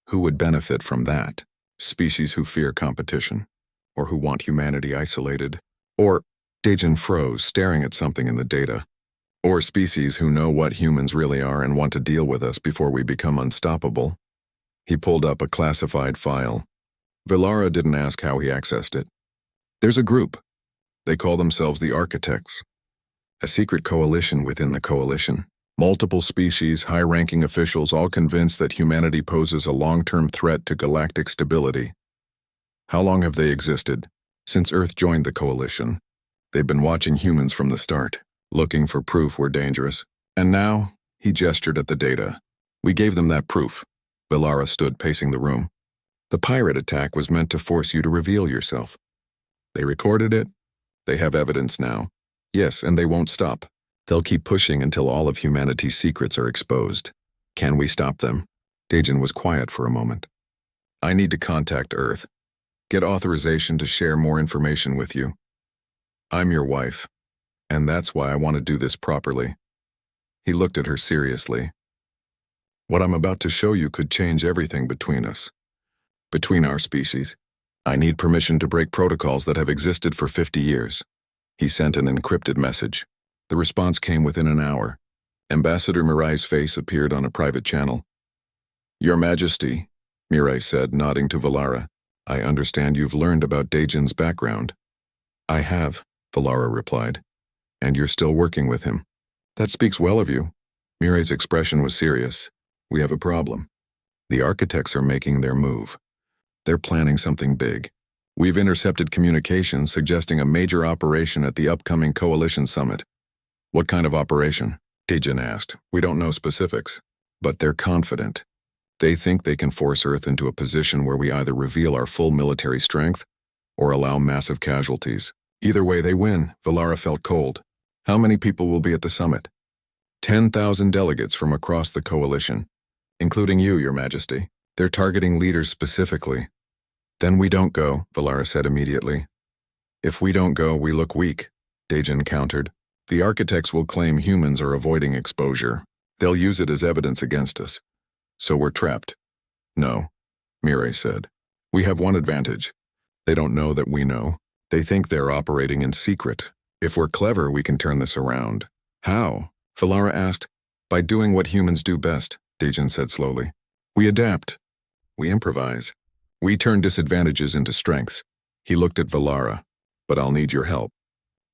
Who would benefit from that? Species who fear competition. Or who want humanity isolated. Or, Dejin froze, staring at something in the data. Or species who know what humans really are and want to deal with us before we become unstoppable. He pulled up a classified file. Valara didn't ask how he accessed it. There's a group. They call themselves the Architects. A secret coalition within the coalition. Multiple species, high-ranking officials, all convinced that humanity poses a long-term threat to galactic stability. How long have they existed? Since Earth joined the coalition. They've been watching humans from the start, looking for proof we're dangerous. And now, he gestured at the data. We gave them that proof. Valara stood pacing the room. The pirate attack was meant to force you to reveal yourself. They recorded it. They have evidence now. Yes, and they won't stop. They'll keep pushing until all of humanity's secrets are exposed. Can we stop them? Dejin was quiet for a moment. I need to contact Earth. Get authorization to share more information with you. I'm your wife, and that's why I want to do this properly. He looked at her seriously. What I'm about to show you could change everything between us. Between our species. I need permission to break protocols that have existed for 50 years. He sent an encrypted message. The response came within an hour. Ambassador Mirai's face appeared on a private channel. Your Majesty, Mirai said, nodding to Valara. I understand you've learned about Dejin's background. I have, Valara replied. And you're still working with him. That speaks well of you. Mirai's expression was serious. We have a problem. The Architects are making their move. They're planning something big. We've intercepted communications suggesting a major operation at the upcoming Coalition Summit. What kind of operation? Dejin asked. We don't know specifics, but they're confident. They think they can force Earth into a position where we either reveal our full military strength or allow massive casualties. Either way they win. Valara felt cold. How many people will be at the summit? 10,000 delegates from across the coalition, including you, Your Majesty. They're targeting leaders specifically. Then we don't go, Valara said immediately. If we don't go, we look weak, Dejin countered. The Architects will claim humans are avoiding exposure. They'll use it as evidence against us. So we're trapped. No, Mirai said. We have one advantage. They don't know that we know. They think they're operating in secret. If we're clever, we can turn this around. How? Valara asked. By doing what humans do best, Dejin said slowly. We adapt. We improvise. We turn disadvantages into strengths. He looked at Valara. But I'll need your help.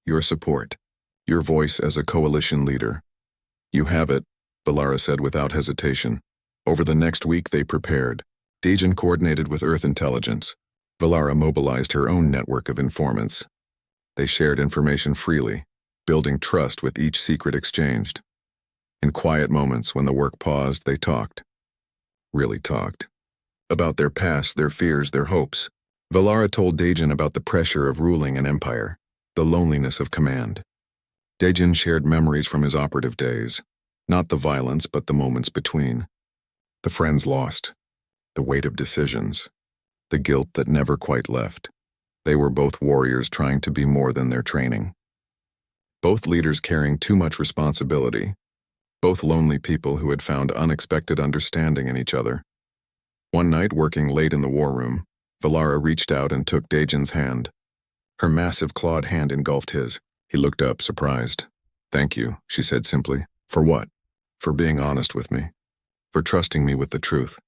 Your support. Your voice as a coalition leader. You have it, Valara said without hesitation. Over the next week they prepared. Dejin coordinated with Earth intelligence. Valara mobilized her own network of informants. They shared information freely, building trust with each secret exchanged. In quiet moments when the work paused, they talked. really talked. About their past, their fears, their hopes. Valara told Dejin about the pressure of ruling an empire, the loneliness of command. Dejin shared memories from his operative days, not the violence but the moments between. The friends lost, the weight of decisions, the guilt that never quite left. They were both warriors trying to be more than their training. Both leaders carrying too much responsibility. Both lonely people who had found unexpected understanding in each other. One night, working late in the war room, Valara reached out and took Dejin's hand. Her massive clawed hand engulfed his. He looked up, surprised. "Thank you," she said simply. "For what?" "For being honest with me. For trusting me with the truth.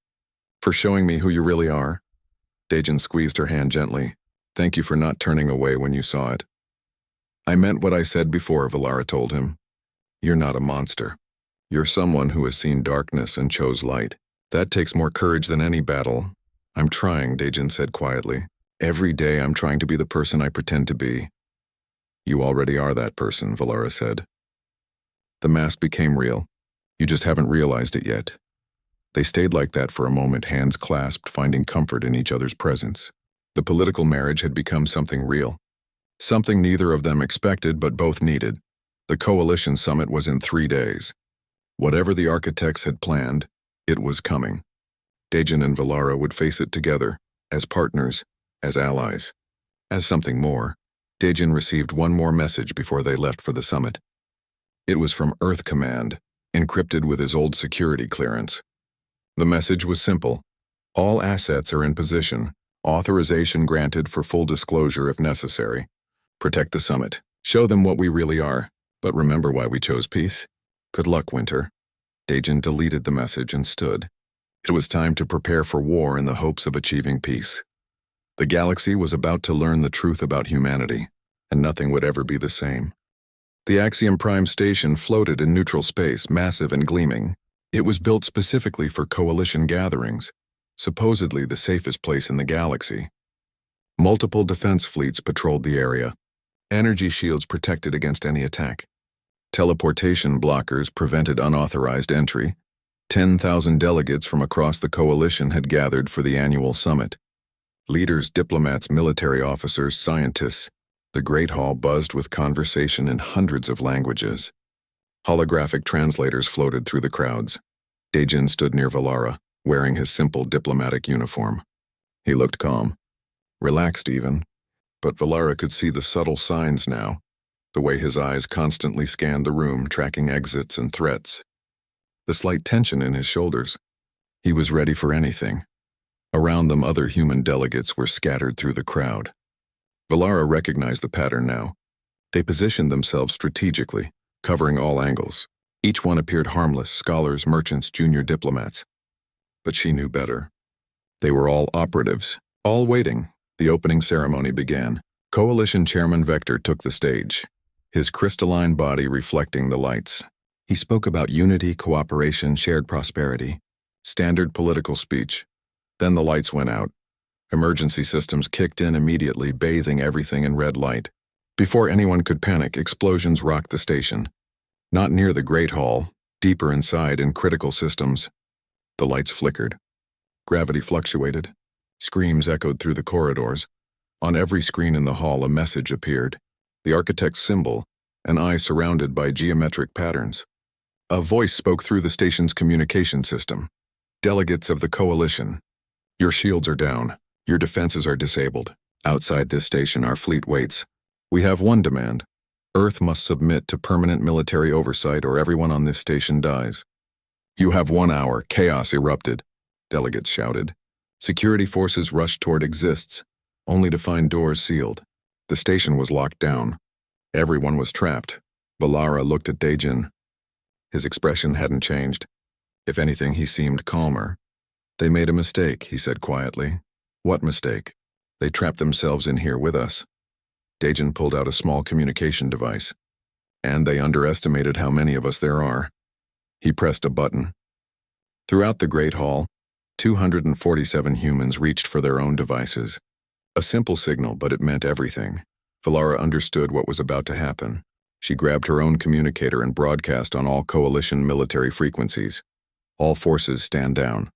For showing me who you really are." Dejin squeezed her hand gently. "Thank you for not turning away when you saw it." "I meant what I said before," Valara told him. "You're not a monster. You're someone who has seen darkness and chose light. That takes more courage than any battle." "I'm trying," Dejin said quietly. "Every day I'm trying to be the person I pretend to be." "You already are that person," Valara said. "The mask became real. You just haven't realized it yet." They stayed like that for a moment, hands clasped, finding comfort in each other's presence. The political marriage had become something real. Something neither of them expected but both needed. The coalition summit was in 3 days. Whatever the architects had planned, it was coming. Dejin and Valara would face it together, as partners, as allies, as something more. Dejin received one more message before they left for the summit. It was from Earth Command, encrypted with his old security clearance. The message was simple. All assets are in position. Authorization granted for full disclosure if necessary. Protect the summit. Show them what we really are. But remember why we chose peace? Good luck, Winter. Dejin deleted the message and stood. It was time to prepare for war in the hopes of achieving peace. The galaxy was about to learn the truth about humanity, and nothing would ever be the same. The Axiom Prime station floated in neutral space, massive and gleaming. It was built specifically for coalition gatherings, supposedly the safest place in the galaxy. Multiple defense fleets patrolled the area. Energy shields protected against any attack. Teleportation blockers prevented unauthorized entry. 10,000 delegates from across the coalition had gathered for the annual summit. Leaders, diplomats, military officers, scientists. The Great Hall buzzed with conversation in hundreds of languages. Holographic translators floated through the crowds. Dejin stood near Valara, wearing his simple diplomatic uniform. He looked calm, relaxed even, but Valara could see the subtle signs now, the way his eyes constantly scanned the room, tracking exits and threats. The slight tension in his shoulders. He was ready for anything. Around them, other human delegates were scattered through the crowd. Valara recognized the pattern now. They positioned themselves strategically, covering all angles. Each one appeared harmless: scholars, merchants, junior diplomats. But she knew better. They were all operatives, all waiting. The opening ceremony began. Coalition Chairman Vector took the stage, his crystalline body reflecting the lights. He spoke about unity, cooperation, shared prosperity. Standard political speech. Then the lights went out. Emergency systems kicked in immediately, bathing everything in red light. Before anyone could panic, explosions rocked the station. Not near the Great Hall, deeper inside in critical systems. The lights flickered. Gravity fluctuated. Screams echoed through the corridors. On every screen in the hall, a message appeared. The architect's symbol, an eye surrounded by geometric patterns. A voice spoke through the station's communication system. Delegates of the coalition. Your shields are down. Your defenses are disabled. Outside this station, our fleet waits. We have one demand. Earth must submit to permanent military oversight or everyone on this station dies. You have 1 hour. Chaos erupted. Delegates shouted. Security forces rushed toward Exists, only to find doors sealed. The station was locked down. Everyone was trapped. Valara looked at Dejin. His expression hadn't changed. If anything, he seemed calmer. They made a mistake, he said quietly. What mistake? They trapped themselves in here with us. Dejin pulled out a small communication device. And they underestimated how many of us there are. He pressed a button. Throughout the Great Hall, 247 humans reached for their own devices. A simple signal, but it meant everything. Valara understood what was about to happen. She grabbed her own communicator and broadcast on all coalition military frequencies. All forces stand down.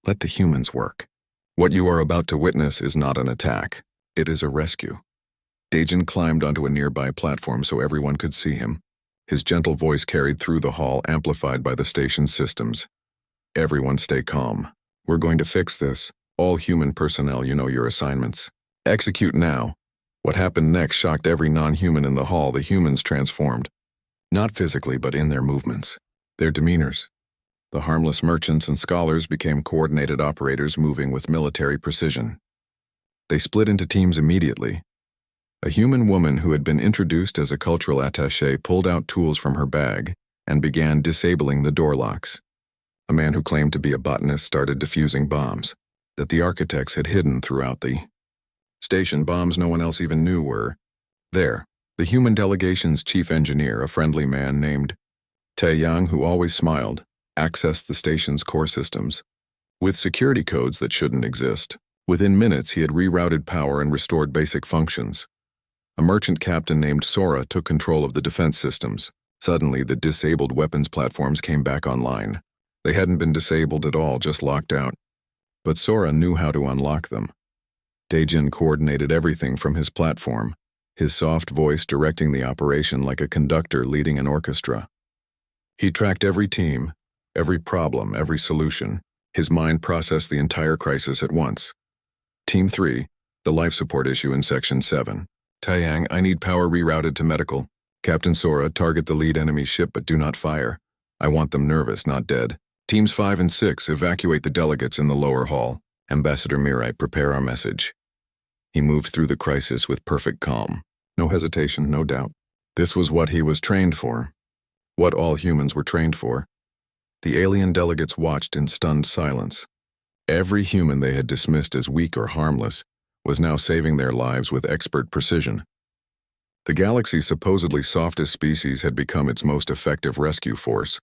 Let the humans work. What you are about to witness is not an attack. It is a rescue. Dajan climbed onto a nearby platform so everyone could see him. His gentle voice carried through the hall, amplified by the station's systems. Everyone stay calm. We're going to fix this. All human personnel, you know your assignments. Execute now. What happened next shocked every non-human in the hall. The humans transformed. Not physically, but in their movements, their demeanors. The harmless merchants and scholars became coordinated operators moving with military precision. They split into teams immediately. A human woman who had been introduced as a cultural attaché pulled out tools from her bag and began disabling the door locks. A man who claimed to be a botanist started defusing bombs that the architects had hidden throughout the station. Bombs no one else even knew were there. The human delegation's chief engineer, a friendly man named Taeyang, who always smiled, accessed the station's core systems with security codes that shouldn't exist. Within minutes, he had rerouted power and restored basic functions. A merchant captain named Sora took control of the defense systems. Suddenly, the disabled weapons platforms came back online. They hadn't been disabled at all, just locked out. But Sora knew how to unlock them. Dajan coordinated everything from his platform, his soft voice directing the operation like a conductor leading an orchestra. He tracked every team, every problem, every solution. His mind processed the entire crisis at once. Team 3, the life support issue in Section 7. Taeyang, I need power rerouted to medical. Captain Sora, target the lead enemy ship but do not fire. I want them nervous, not dead. Teams 5 and 6, evacuate the delegates in the lower hall. Ambassador Mirai, prepare our message. He moved through the crisis with perfect calm. No hesitation, no doubt. This was what he was trained for. What all humans were trained for. The alien delegates watched in stunned silence. Every human they had dismissed as weak or harmless was now saving their lives with expert precision. The galaxy's supposedly softest species had become its most effective rescue force.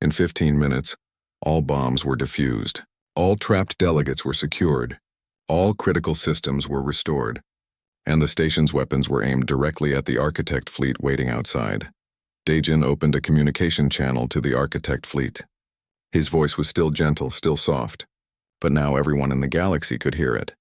In 15 minutes, all bombs were defused. All trapped delegates were secured. All critical systems were restored. And the station's weapons were aimed directly at the architect fleet waiting outside. Dajan opened a communication channel to the architect fleet. His voice was still gentle, still soft. But now everyone in the galaxy could hear it.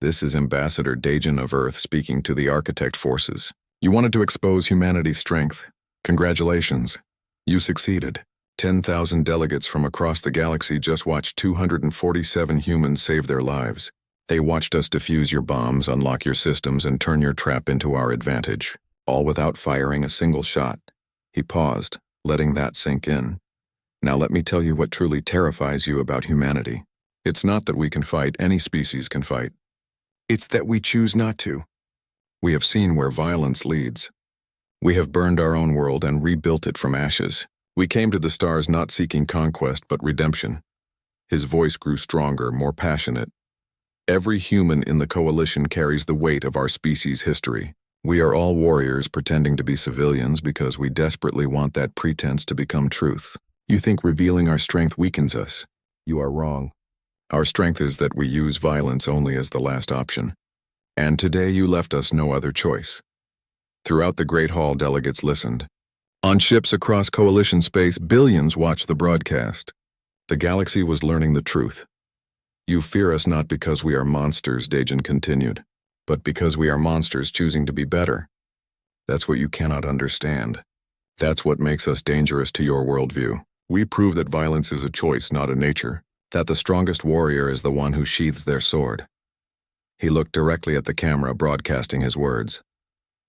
This is Ambassador Dajan of Earth speaking to the architect forces. You wanted to expose humanity's strength. Congratulations. You succeeded. 10,000 delegates from across the galaxy just watched 247 humans save their lives. They watched us defuse your bombs, unlock your systems, and turn your trap into our advantage. All without firing a single shot. He paused, letting that sink in. Now let me tell you what truly terrifies you about humanity. It's not that we can fight, any species can fight. It's that we choose not to. We have seen where violence leads. We have burned our own world and rebuilt it from ashes. We came to the stars not seeking conquest but redemption. His voice grew stronger, more passionate. Every human in the coalition carries the weight of our species' history. We are all warriors pretending to be civilians because we desperately want that pretense to become truth. You think revealing our strength weakens us. You are wrong. Our strength is that we use violence only as the last option. And today you left us no other choice. Throughout the Great Hall, delegates listened. On ships across coalition space, billions watched the broadcast. The galaxy was learning the truth. You fear us not because we are monsters, Dajan continued, but because we are monsters choosing to be better. That's what you cannot understand. That's what makes us dangerous to your worldview. We prove that violence is a choice, not a nature, that the strongest warrior is the one who sheathes their sword. He looked directly at the camera, broadcasting his words.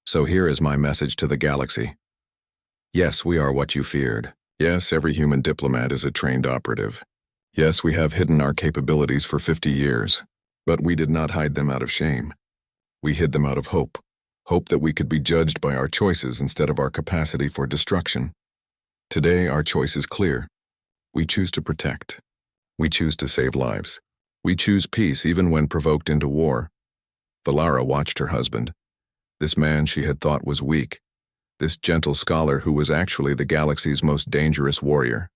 So here is my message to the galaxy. Yes, we are what you feared. Yes, every human diplomat is a trained operative. Yes, we have hidden our capabilities for 50 years, but we did not hide them out of shame. We hid them out of hope. Hope that we could be judged by our choices instead of our capacity for destruction. Today, our choice is clear. We choose to protect. We choose to save lives. We choose peace even when provoked into war. Valara watched her husband. This man she had thought was weak. This gentle scholar who was actually the galaxy's most dangerous warrior.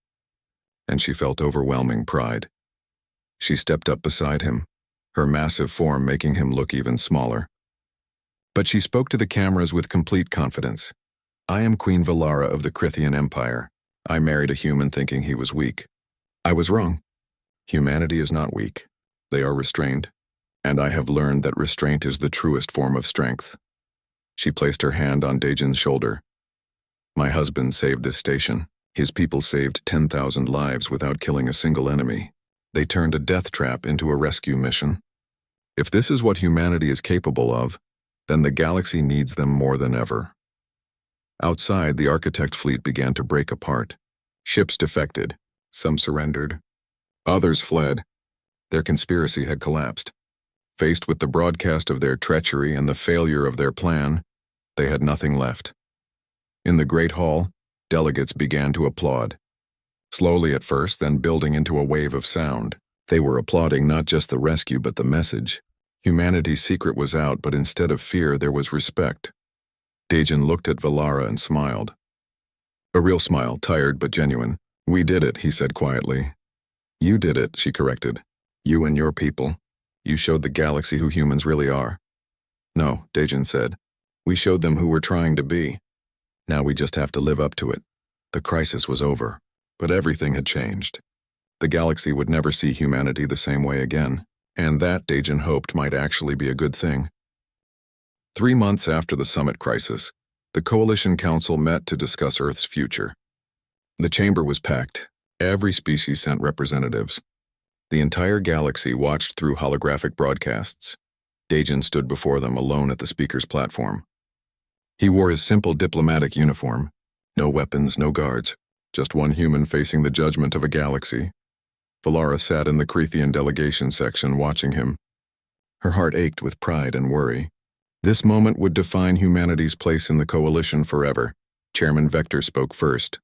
And she felt overwhelming pride. She stepped up beside him, her massive form making him look even smaller. But she spoke to the cameras with complete confidence. I am Queen Valara of the Crithian Empire. I married a human thinking he was weak. I was wrong. Humanity is not weak. They are restrained, and I have learned that restraint is the truest form of strength. She placed her hand on Dajan's shoulder. My husband saved this station. His people saved 10,000 lives without killing a single enemy. They turned a death trap into a rescue mission. If this is what humanity is capable of, then the galaxy needs them more than ever. Outside, the architect fleet began to break apart. Ships defected. Some surrendered. Others fled. Their conspiracy had collapsed. Faced with the broadcast of their treachery and the failure of their plan, they had nothing left. In the Great Hall, delegates began to applaud. Slowly at first, then building into a wave of sound. They were applauding not just the rescue but the message. Humanity's secret was out, but instead of fear, there was respect. Dajan looked at Valara and smiled. A real smile, tired but genuine. "We did it," he said quietly. "You did it," she corrected. "You and your people. You showed the galaxy who humans really are." "No," Dajan said. "We showed them who we're trying to be. Now we just have to live up to it." The crisis was over, but everything had changed. The galaxy would never see humanity the same way again, and that, Dajan hoped, might actually be a good thing. 3 months after the summit crisis, the Coalition Council met to discuss Earth's future. The chamber was packed. Every species sent representatives. The entire galaxy watched through holographic broadcasts. Dajan stood before them alone at the speaker's platform. He wore his simple diplomatic uniform. No weapons, no guards. Just one human facing the judgment of a galaxy. Valara sat in the Crethean delegation section watching him. Her heart ached with pride and worry. This moment would define humanity's place in the Coalition forever. Chairman Vector spoke first.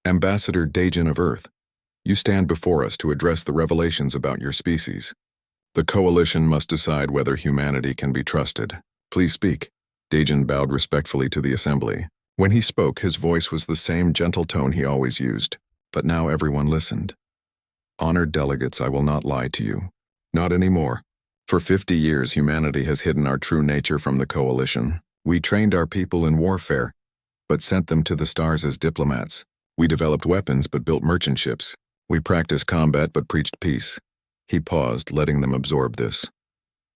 "Ambassador Dajan of Earth, you stand before us to address the revelations about your species. The Coalition must decide whether humanity can be trusted. Please speak." Dajan bowed respectfully to the assembly. When he spoke, his voice was the same gentle tone he always used, but now everyone listened. "Honored delegates, I will not lie to you. Not anymore. For 50 years, humanity has hidden our true nature from the Coalition. We trained our people in warfare, but sent them to the stars as diplomats. We developed weapons but built merchant ships. We practiced combat but preached peace." He paused, letting them absorb this.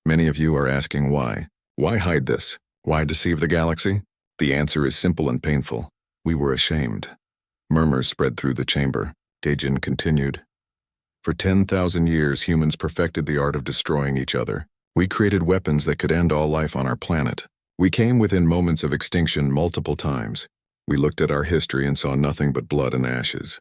"Many of you are asking why. Why hide this? Why deceive the galaxy? The answer is simple and painful. We were ashamed." Murmurs spread through the chamber. Dajan continued. "For 10,000 years, humans perfected the art of destroying each other. We created weapons that could end all life on our planet. We came within moments of extinction multiple times. We looked at our history and saw nothing but blood and ashes.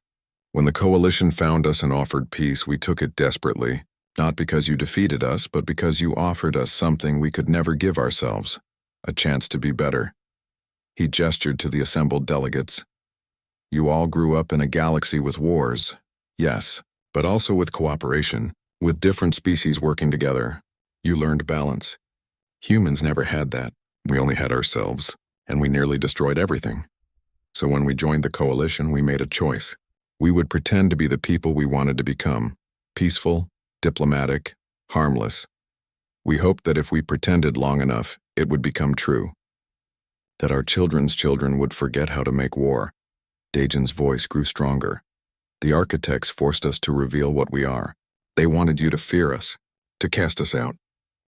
When the Coalition found us and offered peace, we took it desperately, not because you defeated us, but because you offered us something we could never give ourselves, a chance to be better." He gestured to the assembled delegates. "You all grew up in a galaxy with wars, yes, but also with cooperation, with different species working together. You learned balance. Humans never had that. We only had ourselves, and we nearly destroyed everything. So when we joined the Coalition, we made a choice. We would pretend to be the people we wanted to become, peaceful, diplomatic, harmless. We hoped that if we pretended long enough, it would become true. That our children's children would forget how to make war." Dajan's voice grew stronger. "The architects forced us to reveal what we are. They wanted you to fear us, to cast us out.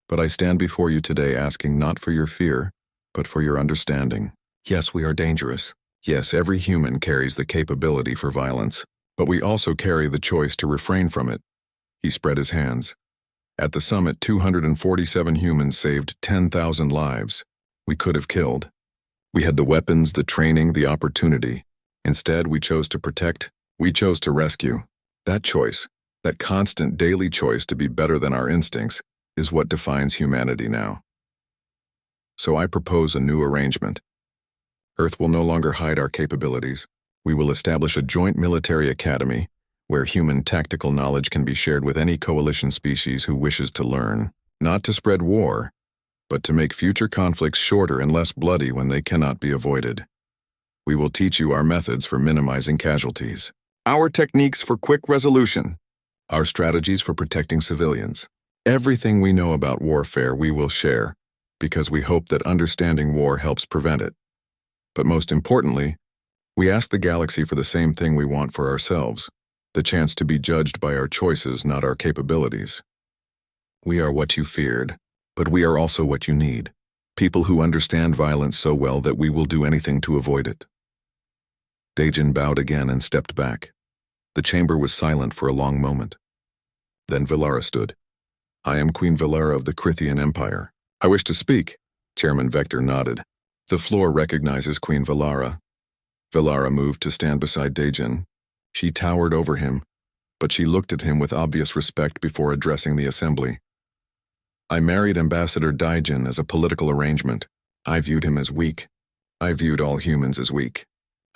But I stand before you today asking not for your fear, but for your understanding. Yes, we are dangerous. Yes, every human carries the capability for violence, but we also carry the choice to refrain from it." He spread his hands. "At the summit, 247 humans saved 10,000 lives. We could have killed. We had the weapons, the training, the opportunity. Instead, we chose to protect. We chose to rescue. That choice, that constant daily choice to be better than our instincts, is what defines humanity now. So I propose a new arrangement. Earth will no longer hide our capabilities. We will establish a joint military academy where human tactical knowledge can be shared with any Coalition species who wishes to learn, not to spread war, but to make future conflicts shorter and less bloody when they cannot be avoided. We will teach you our methods for minimizing casualties, our techniques for quick resolution, our strategies for protecting civilians. Everything we know about warfare we will share, because we hope that understanding war helps prevent it. But most importantly, we ask the galaxy for the same thing we want for ourselves, The chance to be judged by our choices, not our capabilities. We are what you feared, but we are also what you need. People who understand violence so well that we will do anything to avoid it. Dejin bowed again and stepped back. The chamber was silent for a long moment. Then Vilara stood. I am Queen Vilara of the Crithian Empire. I wish to speak. Chairman Vector nodded. The floor recognizes Queen Vilara. Vilara moved to stand beside Dejin. She towered over him, but she looked at him with obvious respect before addressing the assembly. I married Ambassador Dejin as a political arrangement. I viewed him as weak. I viewed all humans as weak.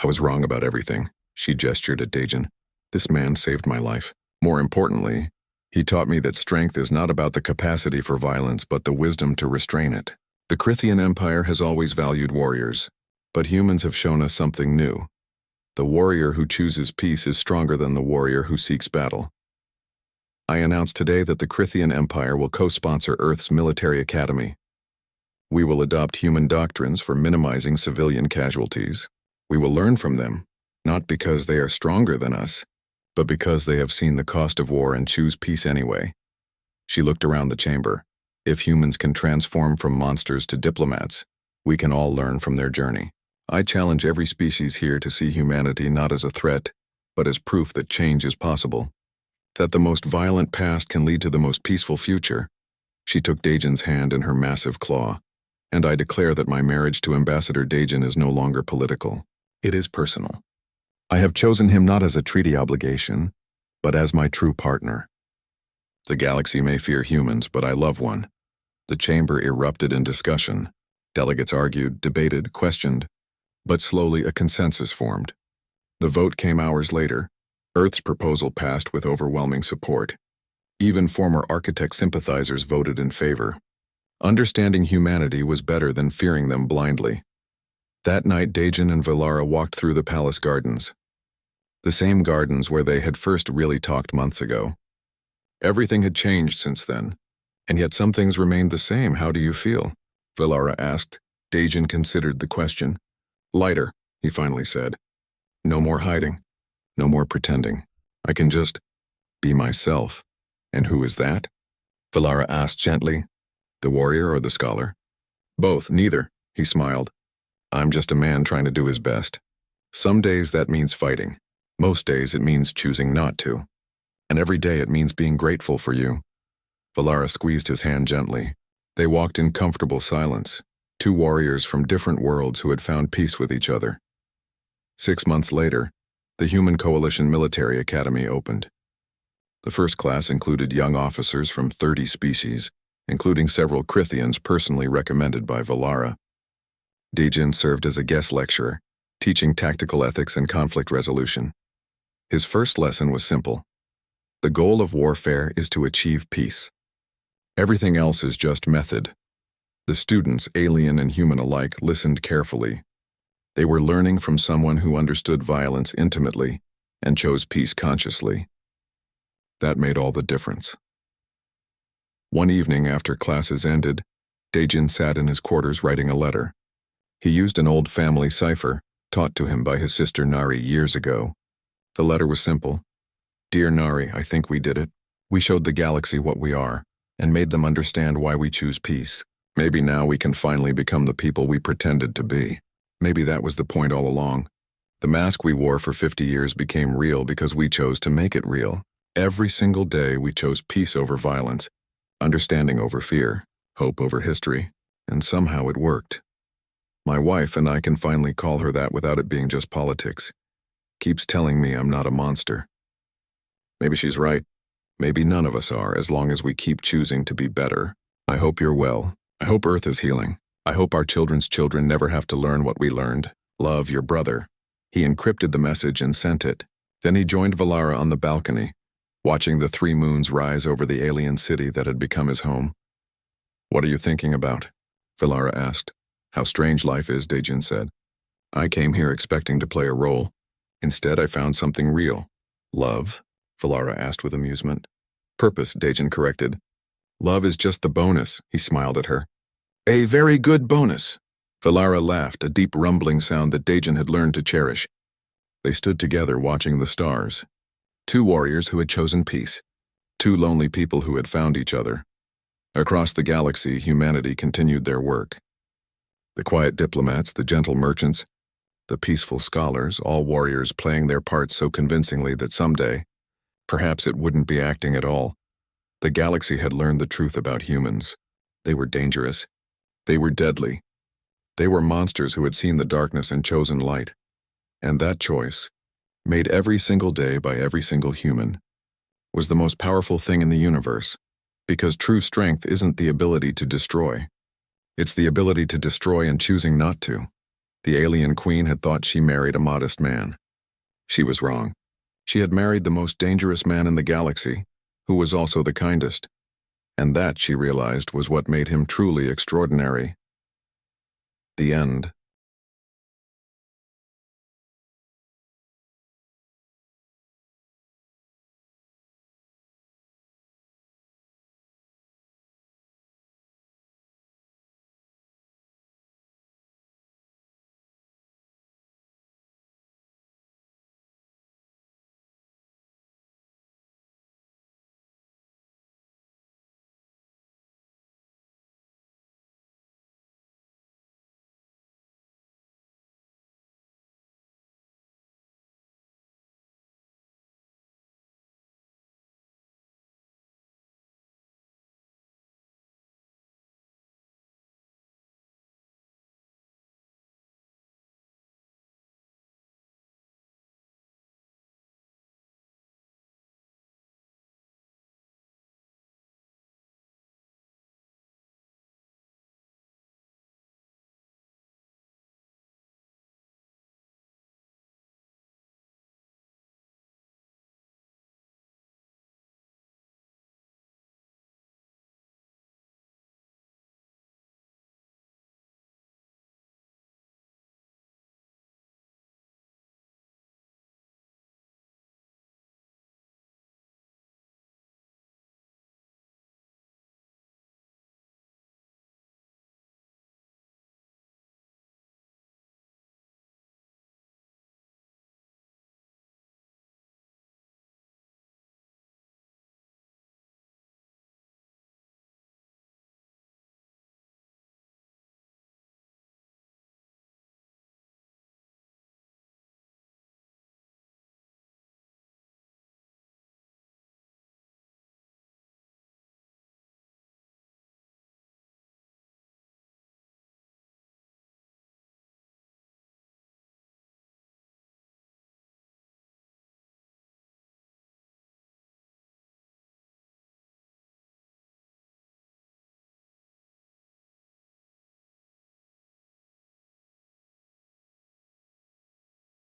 I was wrong about everything. She gestured at Dejin. This man saved my life. More importantly, he taught me that strength is not about the capacity for violence but the wisdom to restrain it. The Crithian Empire has always valued warriors, but humans have shown us something new. The warrior who chooses peace is stronger than the warrior who seeks battle. I announce today that the Crithian Empire will co-sponsor Earth's military academy. We will adopt human doctrines for minimizing civilian casualties. We will learn from them, not because they are stronger than us, but because they have seen the cost of war and choose peace anyway. She looked around the chamber. If humans can transform from monsters to diplomats, we can all learn from their journey. I challenge every species here to see humanity not as a threat, but as proof that change is possible. That the most violent past can lead to the most peaceful future. She took Dejin's hand in her massive claw. And I declare that my marriage to Ambassador Dejin is no longer political. It is personal. I have chosen him not as a treaty obligation, but as my true partner. The galaxy may fear humans, but I love one. The chamber erupted in discussion. Delegates argued, debated, questioned, but slowly a consensus formed. The vote came hours later. Earth's proposal passed with overwhelming support. Even former architect sympathizers voted in favor. Understanding humanity was better than fearing them blindly. That night, Dejin and Vilara walked through the palace gardens. The same gardens where they had first really talked months ago. Everything had changed since then, and yet some things remained the same. How do you feel? Vilara asked. Dejin considered the question. Lighter, he finally said. No more hiding. No more pretending. I can just be myself. And who is that? Vilara asked gently. The warrior or the scholar? Both, neither, he smiled. I'm just a man trying to do his best. Some days that means fighting. Most days it means choosing not to. And every day it means being grateful for you. Vilara squeezed his hand gently. They walked in comfortable silence, two warriors from different worlds who had found peace with each other. 6 months later, the Human Coalition Military Academy opened. The first class included young officers from 30 species, including several Crithians personally recommended by Vilara. Dejin served as a guest lecturer, teaching tactical ethics and conflict resolution. His first lesson was simple. The goal of warfare is to achieve peace. Everything else is just method. The students, alien and human alike, listened carefully. They were learning from someone who understood violence intimately and chose peace consciously. That made all the difference. One evening after classes ended, Dejin sat in his quarters writing a letter. He used an old family cipher, taught to him by his sister Nari years ago. The letter was simple. Dear Nari, I think we did it. We showed the galaxy what we are, and made them understand why we choose peace. Maybe now we can finally become the people we pretended to be. Maybe that was the point all along. The mask we wore for 50 years became real because we chose to make it real. Every single day we chose peace over violence, understanding over fear, hope over history, and somehow it worked. My wife and I can finally call her that without it being just politics. Keeps telling me I'm not a monster. Maybe she's right. Maybe none of us are, as long as we keep choosing to be better. I hope you're well. I hope Earth is healing. I hope our children's children never have to learn what we learned. Love, your brother. He encrypted the message and sent it. Then he joined Vilara on the balcony, watching the 3 moons rise over the alien city that had become his home. What are you thinking about? Vilara asked. How strange life is, Dejin said. I came here expecting to play a role. Instead, I found something real. Love? Vilara asked with amusement. Purpose, Dejin corrected. Love is just the bonus, he smiled at her. A very good bonus. Vilara laughed, a deep rumbling sound that Dejin had learned to cherish. They stood together watching the stars. Two warriors who had chosen peace. Two lonely people who had found each other. Across the galaxy, humanity continued their work. The quiet diplomats, the gentle merchants, the peaceful scholars, all warriors playing their parts so convincingly that someday, perhaps it wouldn't be acting at all, the galaxy had learned the truth about humans. They were dangerous. They were deadly. They were monsters who had seen the darkness and chosen light. And that choice, made every single day by every single human, was the most powerful thing in the universe, because true strength isn't the ability to destroy. It's the ability to destroy and choosing not to. The alien queen had thought she married a modest man. She was wrong. She had married the most dangerous man in the galaxy, who was also the kindest. And that, she realized, was what made him truly extraordinary. The end.